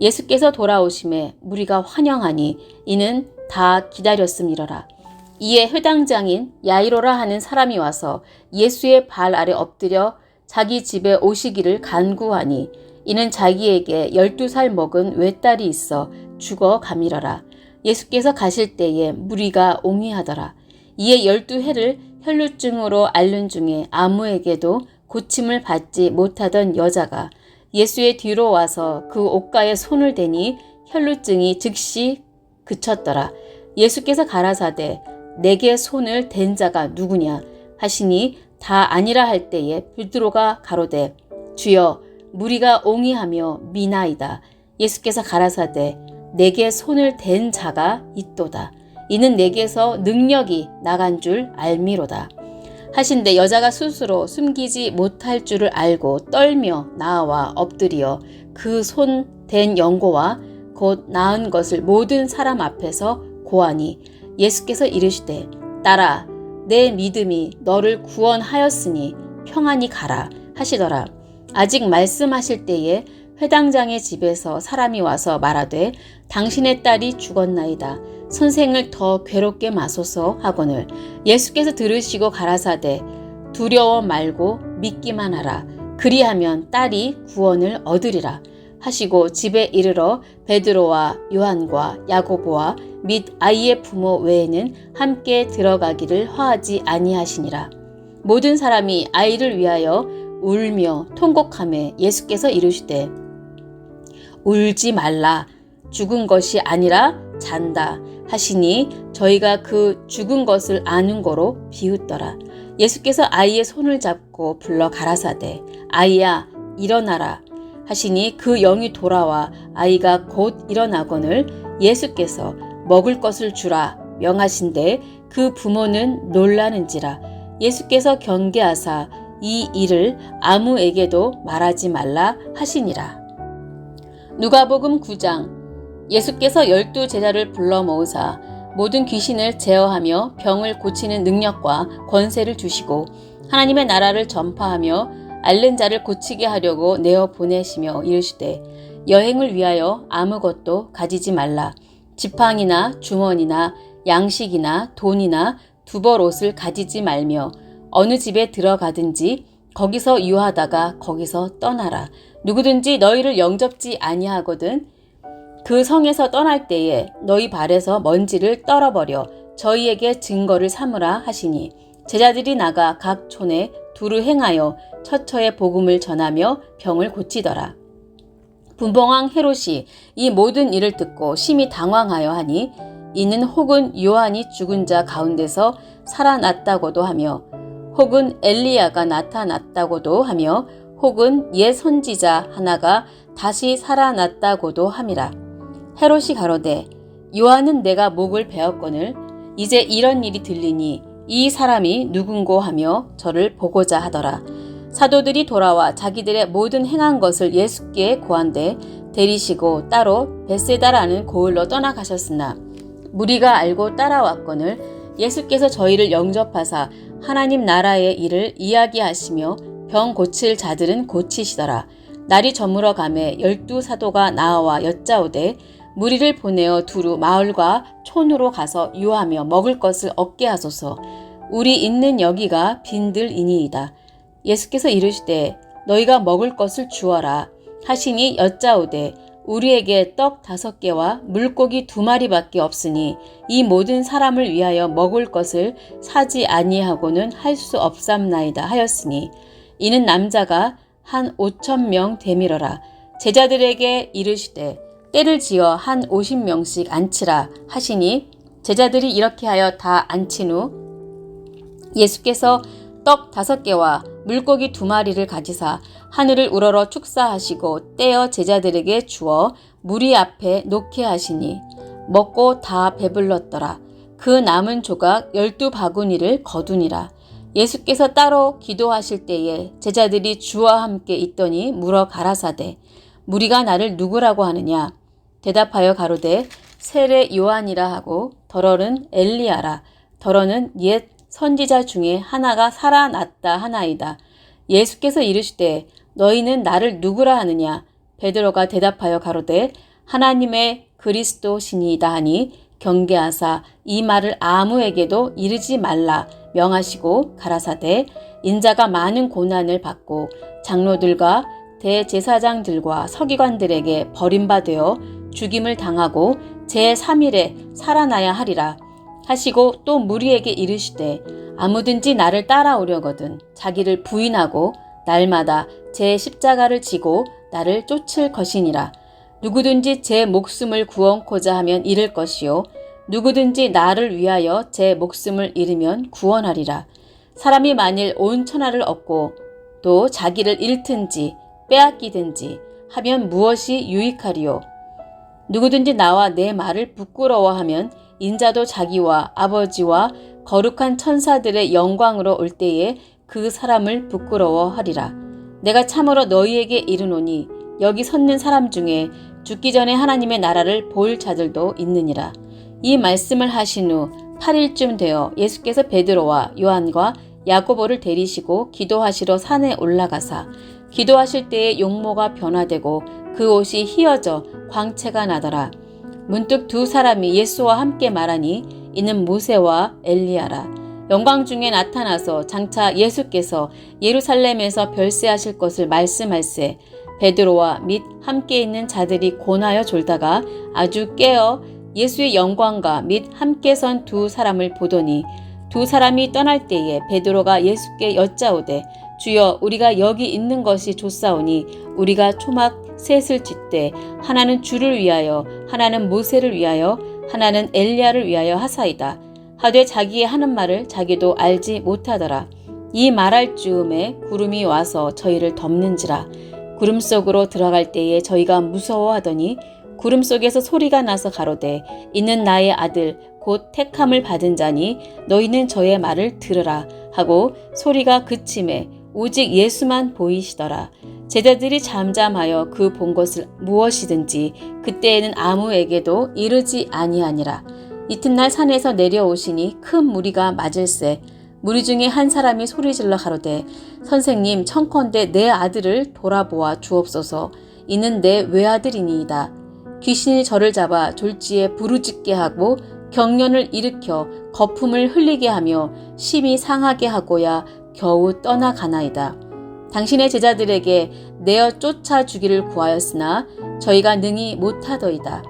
S1: 예수께서 돌아오심에 무리가 환영하니 이는 다 기다렸음이러라. 이에 회당장인 야이로라 하는 사람이 와서 예수의 발 아래 엎드려 자기 집에 오시기를 간구하니 이는 자기에게 12살 먹은 외딸이 있어 죽어가미러라. 예수께서 가실 때에 무리가 옹이하더라. 이에 12해를 혈루증으로 앓는 중에 아무에게도 고침을 받지 못하던 여자가 예수의 뒤로 와서 그 옷가에 손을 대니 혈루증이 즉시 그쳤더라. 예수께서 가라사대 내게 손을 댄 자가 누구냐 하시니 다 아니라 할 때에 베드로가 가로되 주여 무리가 옹이하며 미나이다. 예수께서 가라사대 내게 손을 댄 자가 있도다. 이는 내게서 능력이 나간 줄 알미로다. 하신대 여자가 스스로 숨기지 못할 줄을 알고 떨며 나와 엎드려 그 손 댄 연고와 곧 나은 것을 모든 사람 앞에서 고하니 예수께서 이르시되 딸아 내 믿음이 너를 구원하였으니 평안히 가라 하시더라. 아직 말씀하실 때에 회당장의 집에서 사람이 와서 말하되 당신의 딸이 죽었나이다. 선생을 더 괴롭게 마소서 하거늘 예수께서 들으시고 가라사대 두려워 말고 믿기만 하라. 그리하면 딸이 구원을 얻으리라 하시고 집에 이르러 베드로와 요한과 야고보와 및 아이의 부모 외에는 함께 들어가기를 허하지 아니하시니라. 모든 사람이 아이를 위하여 울며 통곡하며 예수께서 이르시되 울지 말라 죽은 것이 아니라 잔다 하시니 저희가 그 죽은 것을 아는 거로 비웃더라. 예수께서 아이의 손을 잡고 불러 가라사대 아이야 일어나라 하시니 그 영이 돌아와 아이가 곧 일어나거늘 예수께서 먹을 것을 주라 명하신대 그 부모는 놀라는지라. 예수께서 경계하사 이 일을 아무에게도 말하지 말라 하시니라. 누가복음 9장 예수께서 12제자를 불러 모으사 모든 귀신을 제어하며 병을 고치는 능력과 권세를 주시고 하나님의 나라를 전파하며 앓는 자를 고치게 하려고 내어 보내시며 이르시되 여행을 위하여 아무것도 가지지 말라. 지팡이나 주머니나 양식이나 돈이나 두벌 옷을 가지지 말며 어느 집에 들어가든지 거기서 유하다가 거기서 떠나라. 누구든지 너희를 영접지 아니하거든 그 성에서 떠날 때에 너희 발에서 먼지를 떨어버려 저희에게 증거를 삼으라 하시니 제자들이 나가 각 촌에 두루 행하여 처처에 복음을 전하며 병을 고치더라. 분봉왕 헤롯이 이 모든 일을 듣고 심히 당황하여 하니 이는 혹은 요한이 죽은 자 가운데서 살아났다고도 하며 혹은 엘리야가 나타났다고도 하며 혹은 옛 선지자 하나가 다시 살아났다고도 함이라. 헤롯이 가로되 요한은 내가 목을 베었거늘 이제 이런 일이 들리니 이 사람이 누군고 하며 저를 보고자 하더라. 사도들이 돌아와 자기들의 모든 행한 것을 예수께 고한데 데리시고 따로 벳세다라는 고을로 떠나가셨으나 무리가 알고 따라왔거늘 예수께서 저희를 영접하사 하나님 나라의 일을 이야기하시며 병 고칠 자들은 고치시더라. 날이 저물어 가매 12 사도가 나와 여짜오되 무리를 보내어 두루 마을과 촌으로 가서 유하며 먹을 것을 얻게 하소서. 우리 있는 여기가 빈들이니이다. 예수께서 이르시되 너희가 먹을 것을 주어라 하시니 여짜오되 우리에게 떡 5개와 물고기 2마리밖에 없으니 이 모든 사람을 위하여 먹을 것을 사지 아니하고는 할 수 없삼나이다 하였으니 이는 남자가 한 5,000명 되밀어라. 제자들에게 이르시되 때를 지어 한 50명씩 앉히라 하시니 제자들이 이렇게 하여 다 앉힌 후 예수께서 떡 5개와 물고기 2마리를 가지사 하늘을 우러러 축사하시고 떼어 제자들에게 주어 무리 앞에 놓게 하시니 먹고 다 배불렀더라. 그 남은 조각 12바구니를 거두니라. 예수께서 따로 기도하실 때에 제자들이 주와 함께 있더니 물어 가라사대 무리가 나를 누구라고 하느냐? 대답하여 가로되 세례 요한이라 하고 더러는 엘리야라. 더러는 옛 선지자 중에 하나가 살아났다 하나이다. 예수께서 이르시되 너희는 나를 누구라 하느냐? 베드로가 대답하여 가로되 하나님의 그리스도시니이다 하니 경계하사 이 말을 아무에게도 이르지 말라 명하시고 가라사대 인자가 많은 고난을 받고 장로들과 대제사장들과 서기관들에게 버림받아 죽임을 당하고 제3일에 살아나야 하리라 하시고 또 무리에게 이르시되 아무든지 나를 따라오려거든 자기를 부인하고 날마다 제 십자가를 지고 나를 쫓을 것이니라. 누구든지 제 목숨을 구원코자 하면 잃을 것이요 누구든지 나를 위하여 제 목숨을 잃으면 구원하리라. 사람이 만일 온 천하를 얻고 또 자기를 잃든지 빼앗기든지 하면 무엇이 유익하리요? 누구든지 나와 내 말을 부끄러워하면 인자도 자기와 아버지와 거룩한 천사들의 영광으로 올 때에 그 사람을 부끄러워하리라. 내가 참으로 너희에게 이르노니 여기 섰는 사람 중에 죽기 전에 하나님의 나라를 볼 자들도 있느니라. 이 말씀을 하신 후 8일쯤 되어 예수께서 베드로와 요한과 야고보를 데리시고 기도하시러 산에 올라가사 기도하실 때에 용모가 변화되고 그 옷이 휘어져 광채가 나더라. 문득 2 사람이 예수와 함께 말하니 이는 모세와 엘리야라. 영광 중에 나타나서 장차 예수께서 예루살렘에서 별세하실 것을 말씀할세 베드로와 및 함께 있는 자들이 고나여 졸다가 아주 깨어 예수의 영광과 및 함께 선 2 사람을 보더니 2 사람이 떠날 때에 베드로가 예수께 여짜오되 주여 우리가 여기 있는 것이 좋사오니 우리가 초막 셋을 짓되 하나는 주를 위하여 하나는 모세를 위하여 하나는 엘리야를 위하여 하사이다. 하되 자기의 하는 말을 자기도 알지 못하더라. 이 말할 즈음에 구름이 와서 저희를 덮는지라. 구름 속으로 들어갈 때에 저희가 무서워하더니 구름 속에서 소리가 나서 가로되 이는 나의 아들 곧 택함을 받은 자니 너희는 저의 말을 들으라 하고 소리가 그침에 오직 예수만 보이시더라. 제자들이 잠잠하여 그 본 것을 무엇이든지 그때에는 아무에게도 이르지 아니하니라. 이튿날 산에서 내려오시니 큰 무리가 맞을세 무리 중에 한 사람이 소리질러 가로되 선생님 청컨대 내 아들을 돌아보아 주옵소서. 이는 내 외아들이니이다. 귀신이 저를 잡아 졸지에 부르짖게 하고 경련을 일으켜 거품을 흘리게 하며 심히 상하게 하고야 겨우 떠나가나이다. 당신의 제자들에게 내어 쫓아 주기를 구하였으나 저희가 능히 못하더이다.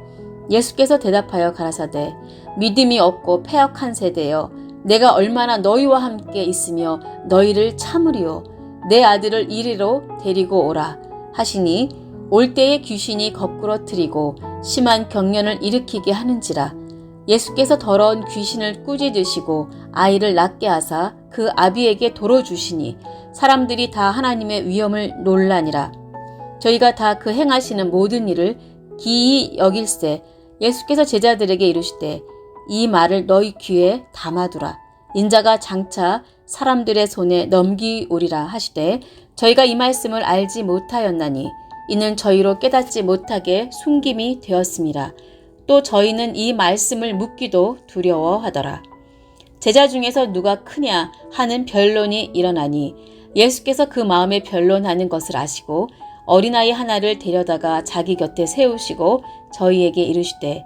S1: 예수께서 대답하여 가라사대 믿음이 없고 패역한 세대여 내가 얼마나 너희와 함께 있으며 너희를 참으리요 내 아들을 이리로 데리고 오라 하시니 올 때에 귀신이 거꾸러뜨리고 심한 경련을 일으키게 하는지라. 예수께서 더러운 귀신을 꾸짖으시고 아이를 낫게 하사 그 아비에게 도로 주시니 사람들이 다 하나님의 위엄을 놀라니라. 저희가 다 그 행하시는 모든 일을 기이 여길세 예수께서 제자들에게 이르시되 이 말을 너희 귀에 담아두라. 인자가 장차 사람들의 손에 넘기오리라 하시되 저희가 이 말씀을 알지 못하였나니 이는 저희로 깨닫지 못하게 숨김이 되었습니다. 또 저희는 이 말씀을 묻기도 두려워하더라. 제자 중에서 누가 크냐 하는 변론이 일어나니 예수께서 그 마음에 변론하는 것을 아시고 어린아이 하나를 데려다가 자기 곁에 세우시고 저희에게 이르시되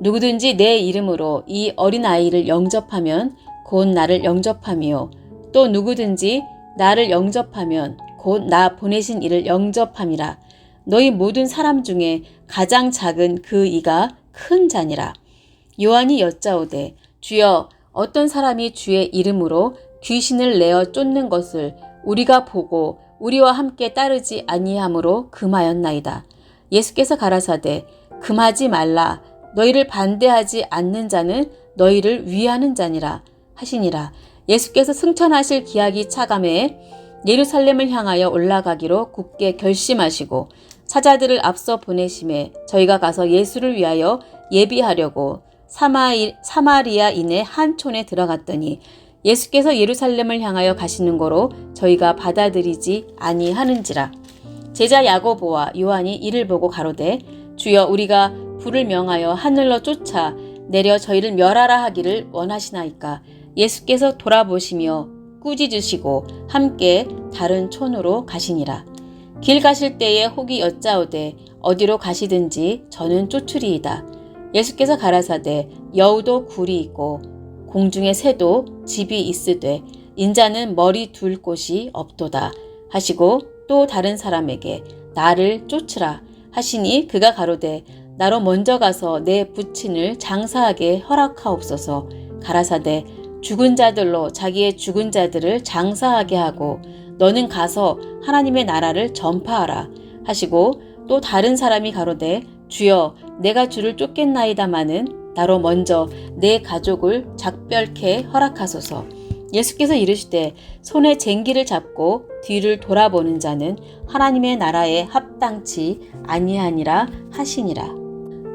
S1: 누구든지 내 이름으로 이 어린아이를 영접하면 곧 나를 영접함이요 또 누구든지 나를 영접하면 곧 나 보내신 이를 영접함이라. 너희 모든 사람 중에 가장 작은 그 이가 큰 자니라. 요한이 여짜오되 주여 어떤 사람이 주의 이름으로 귀신을 내어 쫓는 것을 우리가 보고 우리와 함께 따르지 아니하므로 금하였나이다. 예수께서 가라사대 금하지 말라. 너희를 반대하지 않는 자는 너희를 위하는 자니라 하시니라. 예수께서 승천하실 기약이 차감해 예루살렘을 향하여 올라가기로 굳게 결심하시고 사자들을 앞서 보내심에 저희가 가서 예수를 위하여 예비하려고 사마리아인의 한 촌에 들어갔더니 예수께서 예루살렘을 향하여 가시는 거로 저희가 받아들이지 아니하는지라. 제자 야고보와 요한이 이를 보고 가로되 주여 우리가 불을 명하여 하늘로 쫓아 내려 저희를 멸하라 하기를 원하시나이까. 예수께서 돌아보시며 꾸짖으시고 함께 다른 촌으로 가시니라. 길 가실 때에 혹이 여짜오되 어디로 가시든지 저는 쫓으리이다. 예수께서 가라사대 여우도 굴이 있고 공중의 새도 집이 있으되 인자는 머리 둘 곳이 없도다 하시고 또 다른 사람에게 나를 쫓으라 하시니 그가 가로되 나로 먼저 가서 내 부친을 장사하게 허락하옵소서. 가라사대 죽은 자들로 자기의 죽은 자들을 장사하게 하고 너는 가서 하나님의 나라를 전파하라 하시고 또 다른 사람이 가로되 주여 내가 주를 쫓겠나이다마는 나로 먼저 내 가족을 작별케 허락하소서. 예수께서 이르시되 손에 쟁기를 잡고 뒤를 돌아보는 자는 하나님의 나라에 합당치 아니하니라 하시니라.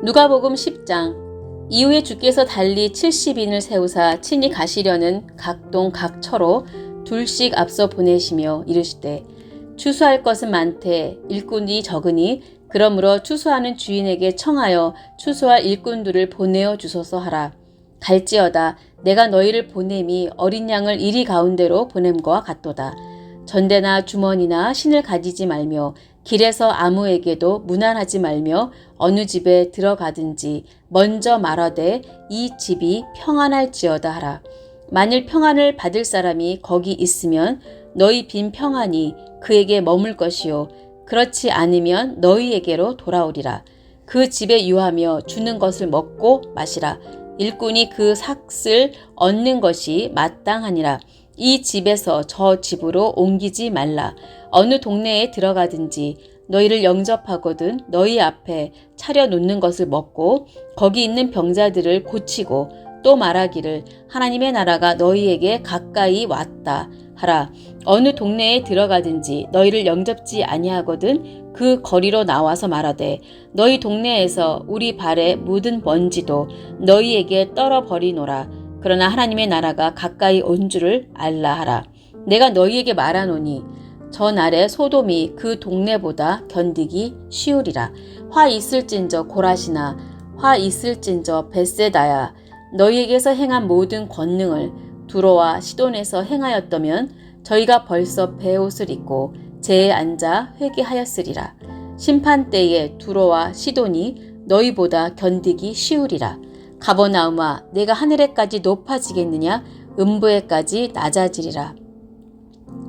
S1: 누가복음 10장. 이후에 주께서 달리 70인을 세우사 친히 가시려는 각동 각처로 둘씩 앞서 보내시며 이르시되 추수할 것은 많되 일꾼이 적으니 그러므로 추수하는 주인에게 청하여 추수할 일꾼들을 보내어 주소서 하라. 갈지어다 내가 너희를 보냄이 어린 양을 이리 가운데로 보냄과 같도다. 전대나 주머니나 신을 가지지 말며 길에서 아무에게도 무난하지 말며 어느 집에 들어가든지 먼저 말하되 이 집이 평안할지어다 하라. 만일 평안을 받을 사람이 거기 있으면 너희 빈 평안이 그에게 머물 것이요 그렇지 않으면 너희에게로 돌아오리라. 그 집에 유하며 주는 것을 먹고 마시라. 일꾼이 그 삭을 얻는 것이 마땅하니라. 이 집에서 저 집으로 옮기지 말라. 어느 동네에 들어가든지 너희를 영접하거든 너희 앞에 차려놓는 것을 먹고 거기 있는 병자들을 고치고 또 말하기를 하나님의 나라가 너희에게 가까이 왔다 하라. 어느 동네에 들어가든지 너희를 영접지 아니하거든 그 거리로 나와서 말하되 너희 동네에서 우리 발에 묻은 먼지도 너희에게 떨어버리노라. 그러나 하나님의 나라가 가까이 온 줄을 알라 하라. 내가 너희에게 말하노니 전날에 소돔이 그 동네보다 견디기 쉬우리라. 화 있을진저 고라시나 화 있을진저 벳세다야. 너희에게서 행한 모든 권능을 두로와 시돈에서 행하였다면 저희가 벌써 베옷을 입고 제에 앉아 회개하였으리라. 심판 때에 두로와 시돈이 너희보다 견디기 쉬우리라. 가버나움아 내가 하늘에까지 높아지겠느냐 음부에까지 낮아지리라.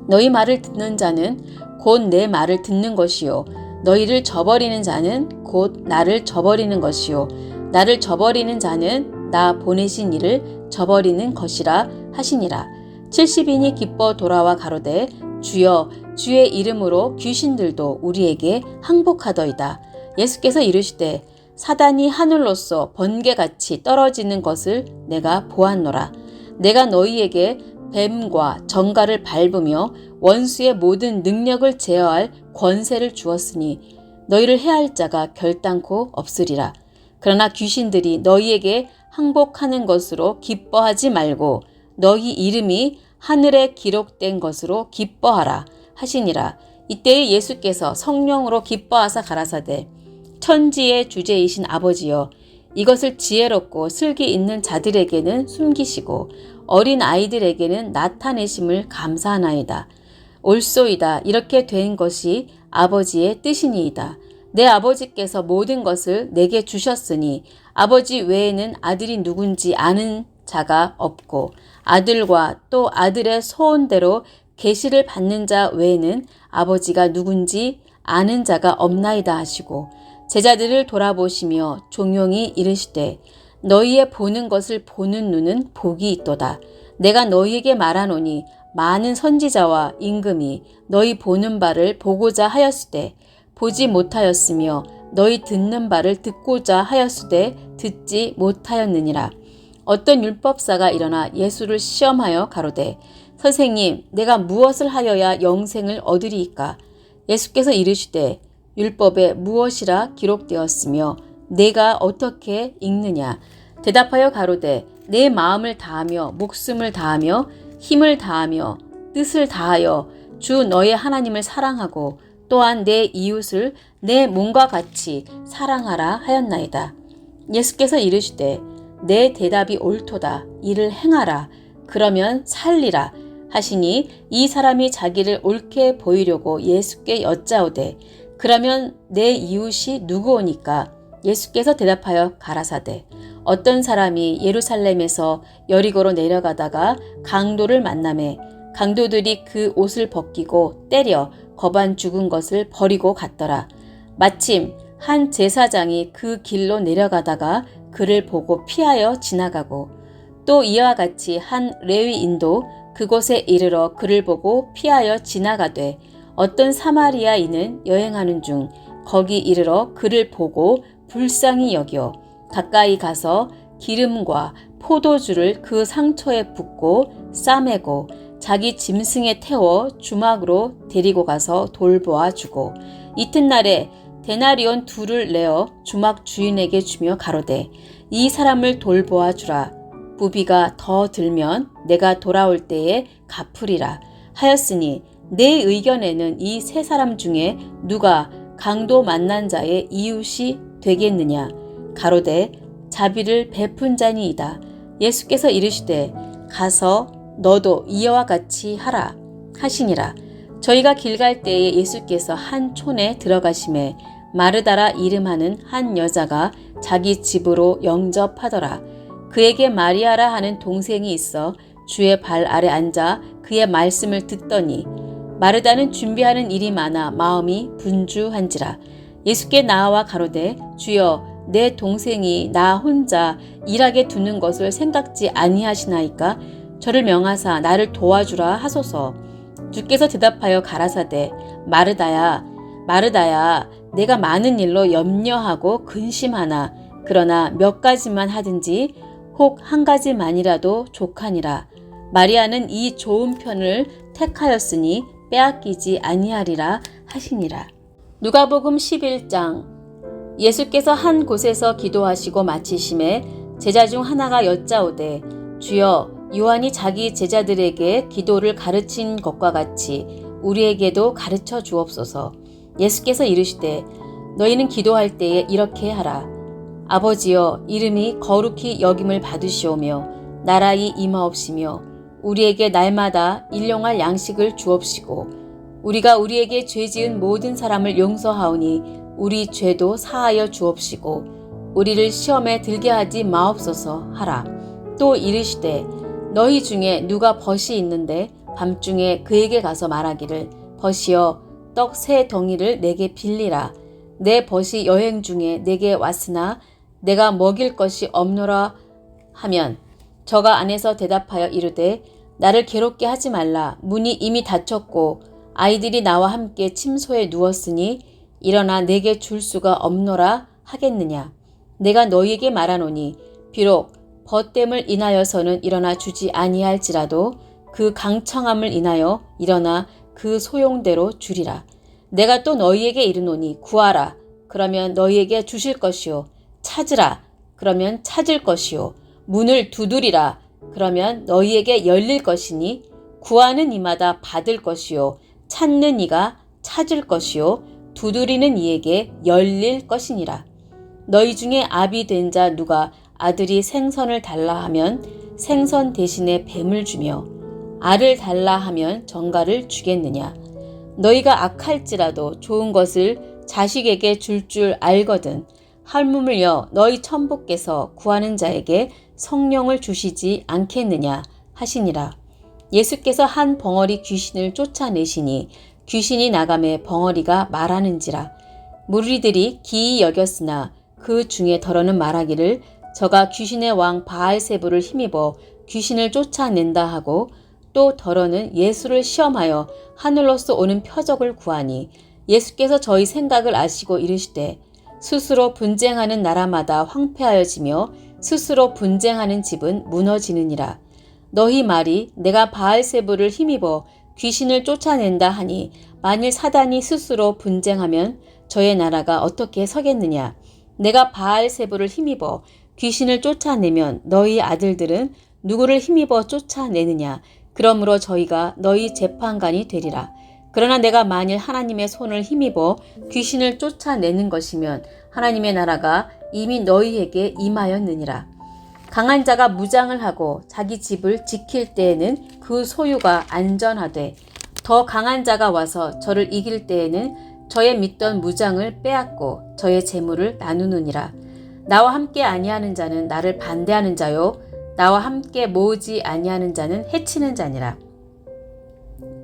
S1: 너희 말을 듣는 자는 곧 내 말을 듣는 것이요 너희를 저버리는 자는 곧 나를 저버리는 것이요 나를 저버리는 자는 나 보내신 이를 저버리는 것이라 하시니라. 70인이 기뻐 돌아와 가로되 주여 주의 이름으로 귀신들도 우리에게 항복하더이다. 예수께서 이르시되 사단이 하늘로서 번개같이 떨어지는 것을 내가 보았노라. 내가 너희에게 뱀과 정갈을 밟으며 원수의 모든 능력을 제어할 권세를 주었으니 너희를 해할 자가 결단코 없으리라. 그러나 귀신들이 너희에게 항복하는 것으로 기뻐하지 말고 너희 이름이 하늘에 기록된 것으로 기뻐하라 하시니라. 이때에 예수께서 성령으로 기뻐하사 가라사대 천지의 주제이신 아버지여 이것을 지혜롭고 슬기 있는 자들에게는 숨기시고 어린 아이들에게는 나타내심을 감사하나이다. 옳소이다. 이렇게 된 것이 아버지의 뜻이니이다. 내 아버지께서 모든 것을 내게 주셨으니 아버지 외에는 아들이 누군지 아는 자가 없고 아들과 또 아들의 소원대로 계시를 받는 자 외에는 아버지가 누군지 아는 자가 없나이다 하시고 제자들을 돌아보시며 종용이 이르시되 너희의 보는 것을 보는 눈은 복이 있도다. 내가 너희에게 말하노니 많은 선지자와 임금이 너희 보는 바를 보고자 하였으되 보지 못하였으며 너희 듣는 바를 듣고자 하였으되 듣지 못하였느니라. 어떤 율법사가 일어나 예수를 시험하여 가로되 선생님 내가 무엇을 하여야 영생을 얻으리이까? 예수께서 이르시되 율법에 무엇이라 기록되었으며 내가 어떻게 읽느냐? 대답하여 가로되 내 마음을 다하며 목숨을 다하며 힘을 다하며 뜻을 다하여 주 너의 하나님을 사랑하고 또한 내 이웃을 내 몸과 같이 사랑하라 하였나이다. 예수께서 이르시되 내 대답이 옳도다. 이를 행하라. 그러면 살리라 하시니 이 사람이 자기를 옳게 보이려고 예수께 여짜오되 그러면 내 이웃이 누구오니까? 예수께서 대답하여 가라사대 어떤 사람이 예루살렘에서 여리고로 내려가다가 강도를 만나매 강도들이 그 옷을 벗기고 때려 거반 죽은 것을 버리고 갔더라. 마침 한 제사장이 그 길로 내려가다가 그를 보고 피하여 지나가고 또 이와 같이 한 레위인도 그곳에 이르러 그를 보고 피하여 지나가되 어떤 사마리아인은 여행하는 중 거기 이르러 그를 보고 불쌍히 여겨 가까이 가서 기름과 포도주를 그 상처에 붓고 싸매고 자기 짐승에 태워 주막으로 데리고 가서 돌보아 주고 이튿날에 데나리온 2를 내어 주막 주인에게 주며 가로되 이 사람을 돌보아 주라. 부비가 더 들면 내가 돌아올 때에 갚으리라 하였으니 내 의견에는 이 세 사람 중에 누가 강도 만난 자의 이웃이 되겠느냐? 가로되 자비를 베푼 자니이다. 예수께서 이르시되 가서 너도 이와 같이 하라 하시니라. 저희가 길 갈 때에 예수께서 한 촌에 들어가심에 마르다라 이름하는 한 여자가 자기 집으로 영접하더라. 그에게 마리아라 하는 동생이 있어 주의 발 아래 앉아 그의 말씀을 듣더니 마르다는 준비하는 일이 많아 마음이 분주한지라. 예수께 나아와 가로되 주여 내 동생이 나 혼자 일하게 두는 것을 생각지 아니하시나이까? 저를 명하사 나를 도와주라 하소서. 주께서 대답하여 가라사대 마르다야 마르다야 내가 많은 일로 염려하고 근심하나 그러나 몇 가지만 하든지 혹 한 가지만이라도 족하니라. 마리아는 이 좋은 편을 택하였으니 빼앗기지 아니하리라 하시니라. 누가복음 11장. 예수께서 한 곳에서 기도하시고 마치심에 제자 중 하나가 여짜오되 주여 요한이 자기 제자들에게 기도를 가르친 것과 같이 우리에게도 가르쳐 주옵소서. 예수께서 이르시되 너희는 기도할 때에 이렇게 하라. 아버지여 이름이 거룩히 여김을 받으시오며 나라의 임하옵시며 우리에게 날마다 일용할 양식을 주옵시고 우리가 우리에게 죄지은 모든 사람을 용서하오니 우리 죄도 사하여 주옵시고 우리를 시험에 들게 하지 마옵소서 하라. 또 이르시되 너희 중에 누가 벗이 있는데 밤중에 그에게 가서 말하기를 벗이여 떡 3덩이를 내게 빌리라. 내 벗이 여행 중에 내게 왔으나 내가 먹일 것이 없노라 하면 저가 안에서 대답하여 이르되 나를 괴롭게 하지 말라. 문이 이미 닫혔고 아이들이 나와 함께 침소에 누웠으니 일어나 내게 줄 수가 없노라 하겠느냐. 내가 너희에게 말하노니 비록 벗됨을 인하여서는 일어나 주지 아니할지라도 그 강청함을 인하여 일어나 그 소용대로 주리라. 내가 또 너희에게 이르노니 구하라. 그러면 너희에게 주실 것이요. 찾으라. 그러면 찾을 것이요. 문을 두드리라. 그러면 너희에게 열릴 것이니 구하는 이마다 받을 것이요. 찾는 이가 찾을 것이요. 두드리는 이에게 열릴 것이니라. 너희 중에 아비 된 자 누가 아들이 생선을 달라 하면 생선 대신에 뱀을 주며 알을 달라 하면 정갈을 주겠느냐. 너희가 악할지라도 좋은 것을 자식에게 줄 알거든 하물며 너희 천부께서 구하는 자에게 성령을 주시지 않겠느냐 하시니라. 예수께서 한 벙어리 귀신을 쫓아내시니 귀신이 나가매 벙어리가 말하는지라. 무리들이 기이 여겼으나 그 중에 더러는 말하기를 저가 귀신의 왕 바알세불을 힘입어 귀신을 쫓아낸다 하고, 또 더러는 예수를 시험하여 하늘로서 오는 표적을 구하니 예수께서 저희 생각을 아시고 이르시되 스스로 분쟁하는 나라마다 황폐하여지며 스스로 분쟁하는 집은 무너지느니라. 너희 말이 내가 바알세불을 힘입어 귀신을 쫓아낸다 하니 만일 사단이 스스로 분쟁하면 저의 나라가 어떻게 서겠느냐. 내가 바알세불을 힘입어 귀신을 쫓아내면 너희 아들들은 누구를 힘입어 쫓아내느냐. 그러므로 저희가 너희 재판관이 되리라. 그러나 내가 만일 하나님의 손을 힘입어 귀신을 쫓아내는 것이면 하나님의 나라가 이미 너희에게 임하였느니라. 강한 자가 무장을 하고 자기 집을 지킬 때에는 그 소유가 안전하되 더 강한 자가 와서 저를 이길 때에는 저의 믿던 무장을 빼앗고 저의 재물을 나누느니라. 나와 함께 아니하는 자는 나를 반대하는 자요 나와 함께 모으지 아니하는 자는 해치는 자니라.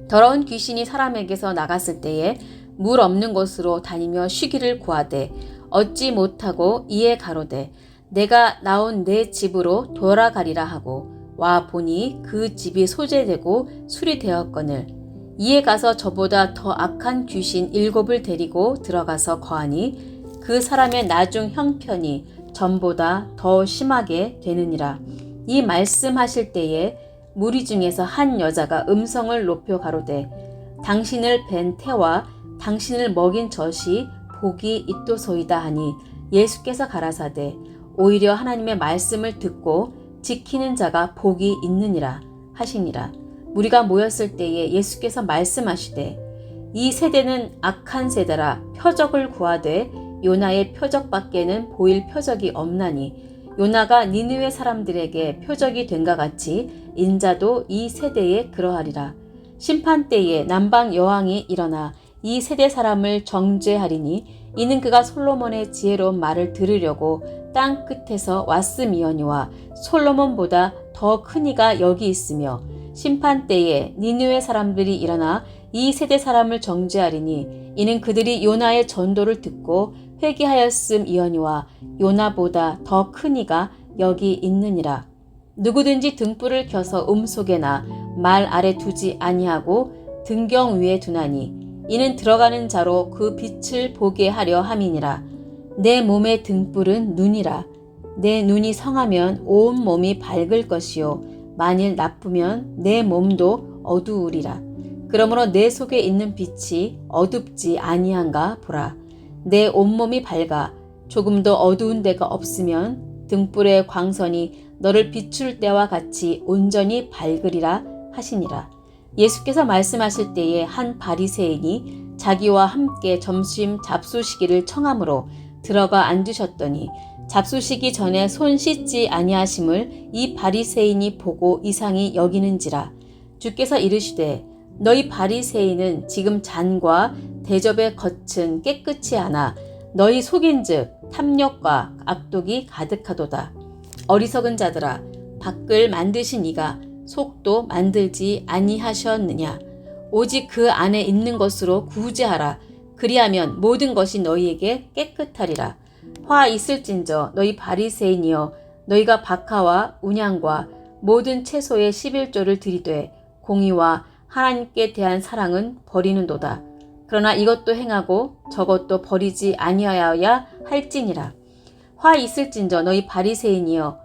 S1: 더러운 귀신이 사람에게서 나갔을 때에 물 없는 곳으로 다니며 쉬기를 구하되 얻지 못하고 이에 가로되 내가 나온 내 집으로 돌아가리라 하고 와 보니 그 집이 소재되고 수리되었거늘 이에 가서 저보다 더 악한 귀신 7을 데리고 들어가서 거하니 그 사람의 나중 형편이 전보다 더 심하게 되느니라. 이 말씀하실 때에 무리 중에서 한 여자가 음성을 높여 가로되 당신을 뵌 태와 당신을 먹인 젖이 복이 있도소이다 하니 예수께서 가라사대 오히려 하나님의 말씀을 듣고 지키는 자가 복이 있느니라 하시니라. 무리가 모였을 때에 예수께서 말씀하시되 이 세대는 악한 세대라 표적을 구하되 요나의 표적밖에는 보일 표적이 없나니 요나가 니느웨 사람들에게 표적이 된과 같이 인자도 이 세대에 그러하리라. 심판 때에 남방 여왕이 일어나 이 세대 사람을 정죄하리니 이는 그가 솔로몬의 지혜로운 말을 들으려고 땅 끝에서 왔음이거니와 솔로몬보다 더 큰 이가 여기 있으며 심판 때에 니느웨 사람들이 일어나 이 세대 사람을 정죄하리니 이는 그들이 요나의 전도를 듣고 회개하였음이거니와 요나보다 더 큰 이가 여기 있느니라. 누구든지 등불을 켜서 속에나 말 아래 두지 아니하고 등경 위에 두나니 이는 들어가는 자로 그 빛을 보게 하려 함이니라. 내 몸의 등불은 눈이라. 내 눈이 성하면 온 몸이 밝을 것이요 만일 나쁘면 내 몸도 어두우리라. 그러므로 내 속에 있는 빛이 어둡지 아니한가 보라. 내 온몸이 밝아 조금도 어두운 데가 없으면 등불의 광선이 너를 비출 때와 같이 온전히 밝으리라 하시니라. 예수께서 말씀하실 때에 한 바리새인이 자기와 함께 점심 잡수시기를 청함으로 들어가 앉으셨더니 잡수시기 전에 손 씻지 아니하심을 이 바리새인이 보고 이상히 여기는지라. 주께서 이르시되 너희 바리새인은 지금 잔과 대접의 겉은 깨끗이 하나 너희 속인즉 탐욕과 악독이 가득하도다. 어리석은 자들아 밖을 만드신 이가 속도 만들지 아니하셨느냐. 오직 그 안에 있는 것으로 구제하라. 그리하면 모든 것이 너희에게 깨끗하리라. 화 있을진저 너희 바리새인이여 너희가 박하와 운양과 모든 채소의 11조를 들이되 공의와 하나님께 대한 사랑은 버리는도다. 그러나 이것도 행하고 저것도 버리지 아니하여야 할지니라. 화 있을진저 너희 바리새인이여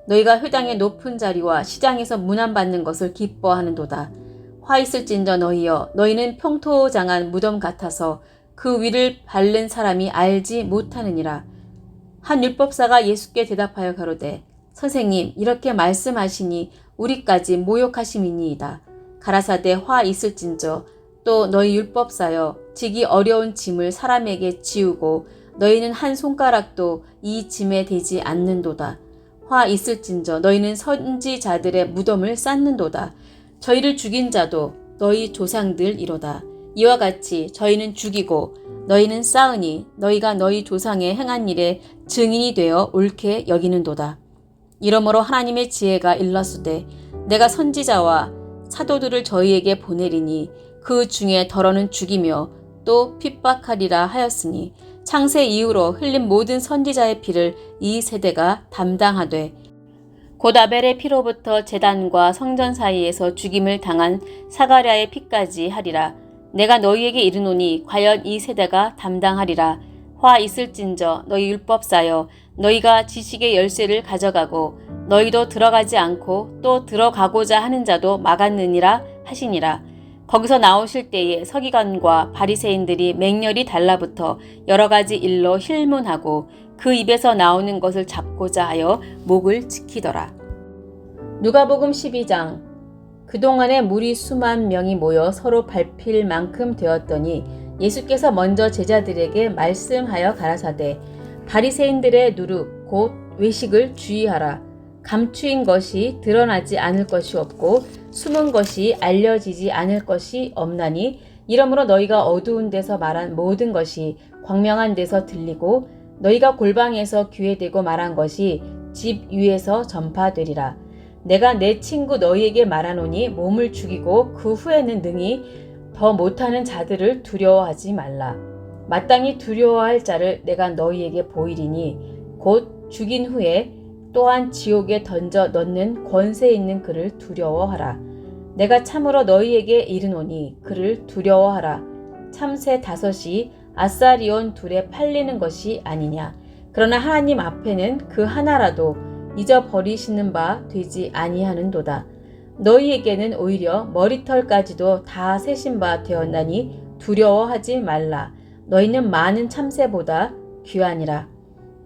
S1: 너희가 회당의 높은 자리와 시장에서 문안받는 것을 기뻐하는도다. 화 있을진저 너희여 너희는 평토장한 무덤 같아서 그 위를 밟는 사람이 알지 못하느니라. 한 율법사가 예수께 대답하여 가로되 선생님 이렇게 말씀하시니 우리까지 모욕하심이니이다. 가라사대 화 있을진저 또 너희 율법사여 지기 어려운 짐을 사람에게 지우고 너희는 한 손가락도 이 짐에 대지 않는도다. 화 있을진저 너희는 선지자들의 무덤을 쌓는도다. 저희를 죽인 자도 너희 조상들이로다. 이와 같이 저희는 죽이고 너희는 쌓으니 너희가 너희 조상의 행한 일에 증인이 되어 옳게 여기는도다. 이러므로 하나님의 지혜가 일렀으되 내가 선지자와 사도들을 저희에게 보내리니 그 중에 더러는 죽이며 또 핍박하리라 하였으니 창세 이후로 흘린 모든 선지자의 피를 이 세대가 담당하되 곧 아벨의 피로부터 제단과 성전 사이에서 죽임을 당한 사가랴의 피까지 하리라. 내가 너희에게 이르노니 과연 이 세대가 담당하리라. 화 있을진저 너희 율법사여 너희가 지식의 열쇠를 가져가고 너희도 들어가지 않고 또 들어가고자 하는 자도 막았느니라 하시니라. 거기서 나오실 때에 서기관과 바리새인들이 맹렬히 달라붙어 여러 가지 일로 힐문하고 그 입에서 나오는 것을 잡고자 하여 목을 지키더라. 누가복음 12장. 그동안에 무리 수만 명이 모여 서로 밟힐 만큼 되었더니 예수께서 먼저 제자들에게 말씀하여 가라사대 바리새인들의 누룩 곧 외식을 주의하라. 감추인 것이 드러나지 않을 것이 없고 숨은 것이 알려지지 않을 것이 없나니 이러므로 너희가 어두운 데서 말한 모든 것이 광명한 데서 들리고 너희가 골방에서 귀에 대고 말한 것이 집 위에서 전파되리라. 내가 내 친구 너희에게 말하노니 몸을 죽이고 그 후에는 능히 더 못하는 자들을 두려워하지 말라. 마땅히 두려워할 자를 내가 너희에게 보이리니 곧 죽인 후에 또한 지옥에 던져 넣는 권세 있는 그를 두려워하라. 내가 참으로 너희에게 이르노니 그를 두려워하라. 참새 5이 아사리온 둘에 팔리는 것이 아니냐. 그러나 하나님 앞에는 그 하나라도 잊어버리시는 바 되지 아니하는도다. 너희에게는 오히려 머리털까지도 다 세신 바 되었나니 두려워하지 말라. 너희는 많은 참새보다 귀하니라.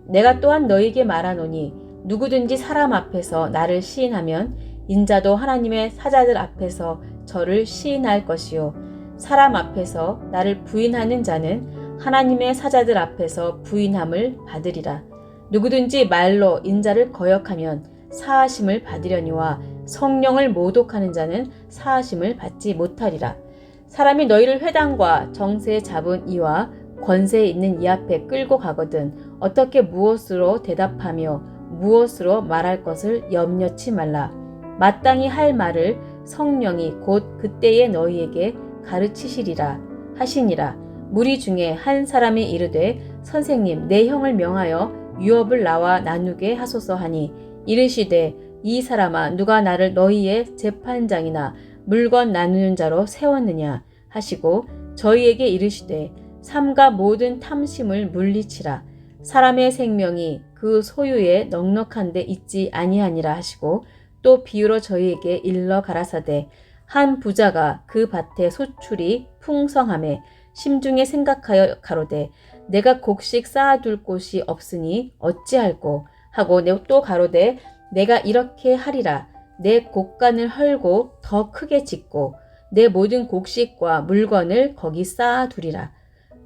S1: 내가 또한 너희에게 말하노니 누구든지 사람 앞에서 나를 시인하면 인자도 하나님의 사자들 앞에서 저를 시인할 것이요 사람 앞에서 나를 부인하는 자는 하나님의 사자들 앞에서 부인함을 받으리라. 누구든지 말로 인자를 거역하면 사하심을 받으려니와 성령을 모독하는 자는 사하심을 받지 못하리라. 사람이 너희를 회당과 정세에 잡은 이와 권세에 있는 이 앞에 끌고 가거든 어떻게 무엇으로 대답하며 무엇으로 말할 것을 염려치 말라. 마땅히 할 말을 성령이 곧 그때에 너희에게 가르치시리라 하시니라. 무리 중에 한 사람이 이르되 선생님 내 형을 명하여 유업을 나와 나누게 하소서 하니 이르시되 이 사람아 누가 나를 너희의 재판장이나 물건 나누는 자로 세웠느냐 하시고 저희에게 이르시되 삼가 모든 탐심을 물리치라. 사람의 생명이 그 소유에 넉넉한 데 있지 아니하니라 하시고 또 비유로 저희에게 일러 가라사대 한 부자가 그 밭에 소출이 풍성함에 심중에 생각하여 가로되 내가 곡식 쌓아둘 곳이 없으니 어찌할꼬 하고 또 가로되 내가 이렇게 하리라. 내 곡간을 헐고 더 크게 짓고 내 모든 곡식과 물건을 거기 쌓아두리라.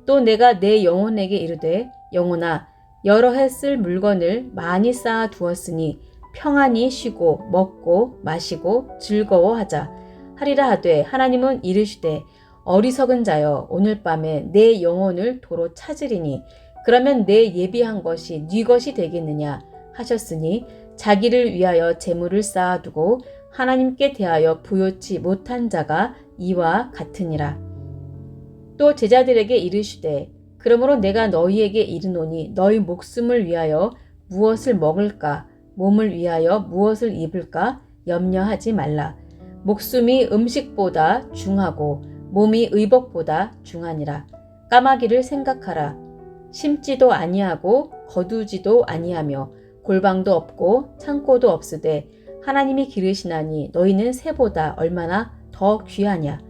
S1: 또 내가 내 영혼에게 이르되 영혼아 여러 해 쓸 물건을 많이 쌓아 두었으니 평안히 쉬고 먹고 마시고 즐거워하자 하리라 하되 하나님은 이르시되 어리석은 자여 오늘 밤에 내 영혼을 도로 찾으리니 그러면 내 예비한 것이 네 것이 되겠느냐 하셨으니 자기를 위하여 재물을 쌓아두고 하나님께 대하여 부요치 못한 자가 이와 같으니라. 또 제자들에게 이르시되 그러므로 내가 너희에게 이르노니 너희 목숨을 위하여 무엇을 먹을까 몸을 위하여 무엇을 입을까 염려하지 말라. 목숨이 음식보다 중하고 몸이 의복보다 중하니라. 까마귀를 생각하라. 심지도 아니하고 거두지도 아니하며 골방도 없고 창고도 없으되 하나님이 기르시나니 너희는 새보다 얼마나 더 귀하냐.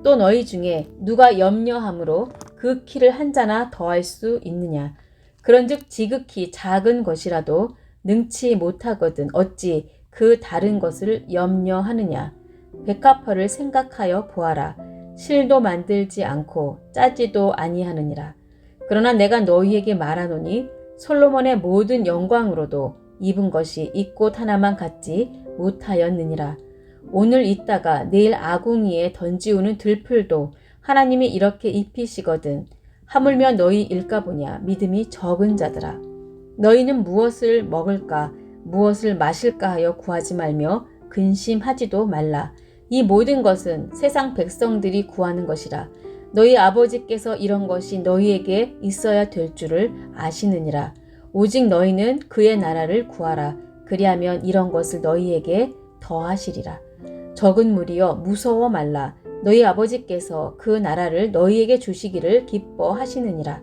S1: 또 너희 중에 누가 염려함으로 그 키를 한 자나 더할 수 있느냐. 그런즉 지극히 작은 것이라도 능치 못하거든 어찌 그 다른 것을 염려하느냐. 백합화를 생각하여 보아라. 실도 만들지 않고 짜지도 아니하느니라. 그러나 내가 너희에게 말하노니 솔로몬의 모든 영광으로도 입은 것이 이 꽃 하나만 갖지 못하였느니라. 오늘 있다가 내일 아궁이에 던지우는 들풀도 하나님이 이렇게 입히시거든. 하물며 너희 일까보냐 믿음이 적은 자들아. 너희는 무엇을 먹을까 무엇을 마실까 하여 구하지 말며 근심하지도 말라. 이 모든 것은 세상 백성들이 구하는 것이라. 너희 아버지께서 이런 것이 너희에게 있어야 될 줄을 아시느니라. 오직 너희는 그의 나라를 구하라. 그리하면 이런 것을 너희에게 더하시리라. 적은 무리여 무서워 말라. 너희 아버지께서 그 나라를 너희에게 주시기를 기뻐하시느니라.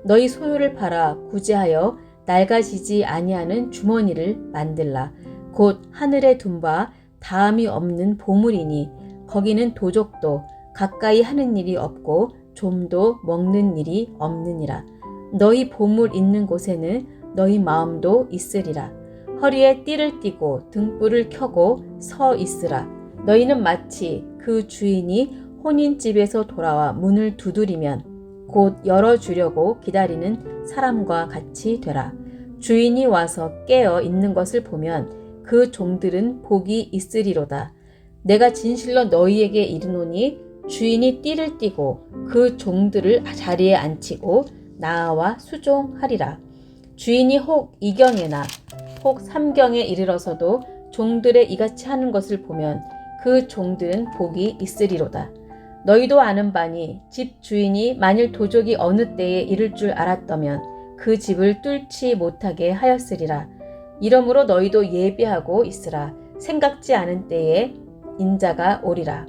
S1: 너희 소유를 팔아 구제하여 낡아지지 아니하는 주머니를 만들라. 곧 하늘에 둔 바 다함이 없는 보물이니 거기는 도적도 가까이 하는 일이 없고 좀도 먹는 일이 없느니라. 너희 보물 있는 곳에는 너희 마음도 있으리라. 허리에 띠를 띠고 등불을 켜고 서 있으라. 너희는 마치 그 주인이 혼인집에서 돌아와 문을 두드리면 곧 열어주려고 기다리는 사람과 같이 되라. 주인이 와서 깨어 있는 것을 보면 그 종들은 복이 있으리로다. 내가 진실로 너희에게 이르노니 주인이 띠를 띠고 그 종들을 자리에 앉히고 나와 수종하리라. 주인이 혹 이경에나 혹 삼경에 이르러서도 종들의 이같이 하는 것을 보면 그 종들은 복이 있으리로다. 너희도 아는 바니 집 주인이 만일 도적이 어느 때에 이를 줄 알았더면 그 집을 뚫지 못하게 하였으리라. 이러므로 너희도 예비하고 있으라. 생각지 않은 때에 인자가 오리라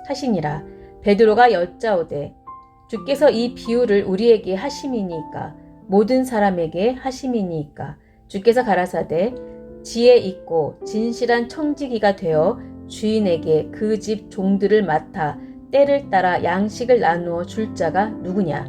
S1: 하시니라. 베드로가 여짜오되 주께서 이 비유를 우리에게 하심이니까 모든 사람에게 하심이니까. 주께서 가라사대 지혜 있고 진실한 청지기가 되어 주인에게 그 집 종들을 맡아 때를 따라 양식을 나누어 줄 자가 누구냐.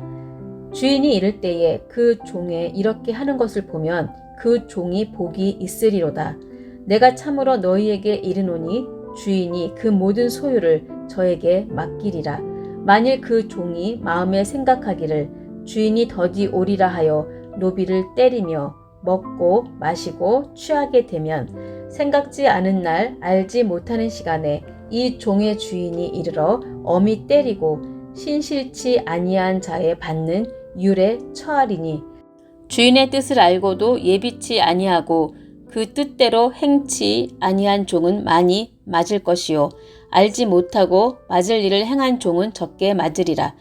S1: 주인이 이를 때에 그 종에 이렇게 하는 것을 보면 그 종이 복이 있으리로다. 내가 참으로 너희에게 이르노니 주인이 그 모든 소유를 저에게 맡기리라. 만일 그 종이 마음에 생각하기를 주인이 더디 오리라 하여 노비를 때리며 먹고 마시고 취하게 되면 생각지 않은 날 알지 못하는 시간에 이 종의 주인이 이르러 엄히 때리고 신실치 아니한 자에 받는 율에 처하리니 주인의 뜻을 알고도 예비치 아니하고 그 뜻대로 행치 아니한 종은 많이 맞을 것이요 알지 못하고 맞을 일을 행한 종은 적게 맞으리라.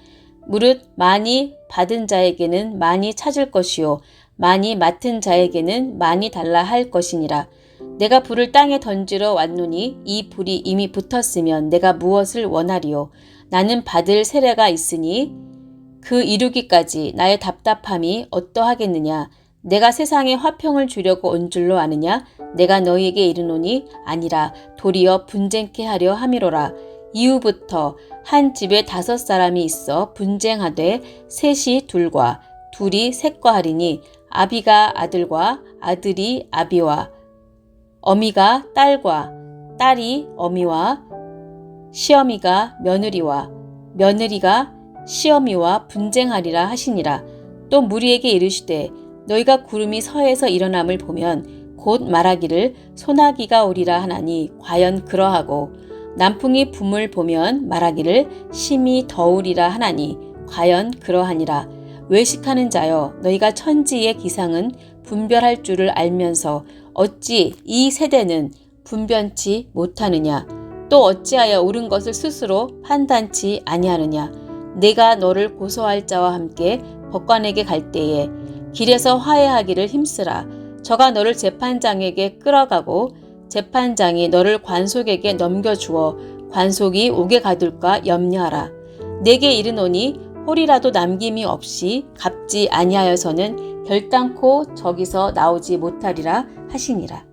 S1: 무릇 많이 받은 자에게는 많이 찾을 것이요 많이 맡은 자에게는 많이 달라 할 것이니라. 내가 불을 땅에 던지러 왔노니 이 불이 이미 붙었으면 내가 무엇을 원하리요. 나는 받을 세례가 있으니 그 이루기까지 나의 답답함이 어떠하겠느냐. 내가 세상에 화평을 주려고 온 줄로 아느냐. 내가 너희에게 이르노니 아니라 도리어 분쟁케 하려 함이로라. 이후부터 한 집에 5 사람이 있어 분쟁하되 셋이 둘과 둘이 셋과 하리니 아비가 아들과 아들이 아비와 어미가 딸과 딸이 어미와 시어미가 며느리와 며느리가 시어미와 분쟁하리라 하시니라. 또 무리에게 이르시되 너희가 구름이 서에서 일어남을 보면 곧 말하기를 소나기가 오리라 하나니 과연 그러하고 남풍이 붐을 보면 말하기를 심히 더우리라 하나니 과연 그러하니라. 외식하는 자여 너희가 천지의 기상은 분별할 줄을 알면서 어찌 이 세대는 분변치 못하느냐. 또 어찌하여 옳은 것을 스스로 판단치 아니하느냐. 내가 너를 고소할 자와 함께 법관에게 갈 때에 길에서 화해하기를 힘쓰라. 저가 너를 재판장에게 끌어가고 재판장이 너를 관속에게 넘겨주어 관속이 옥에 가둘까 염려하라. 내게 이르노니 홀이라도 남김이 없이 갚지 아니하여서는 결단코 저기서 나오지 못하리라 하시니라.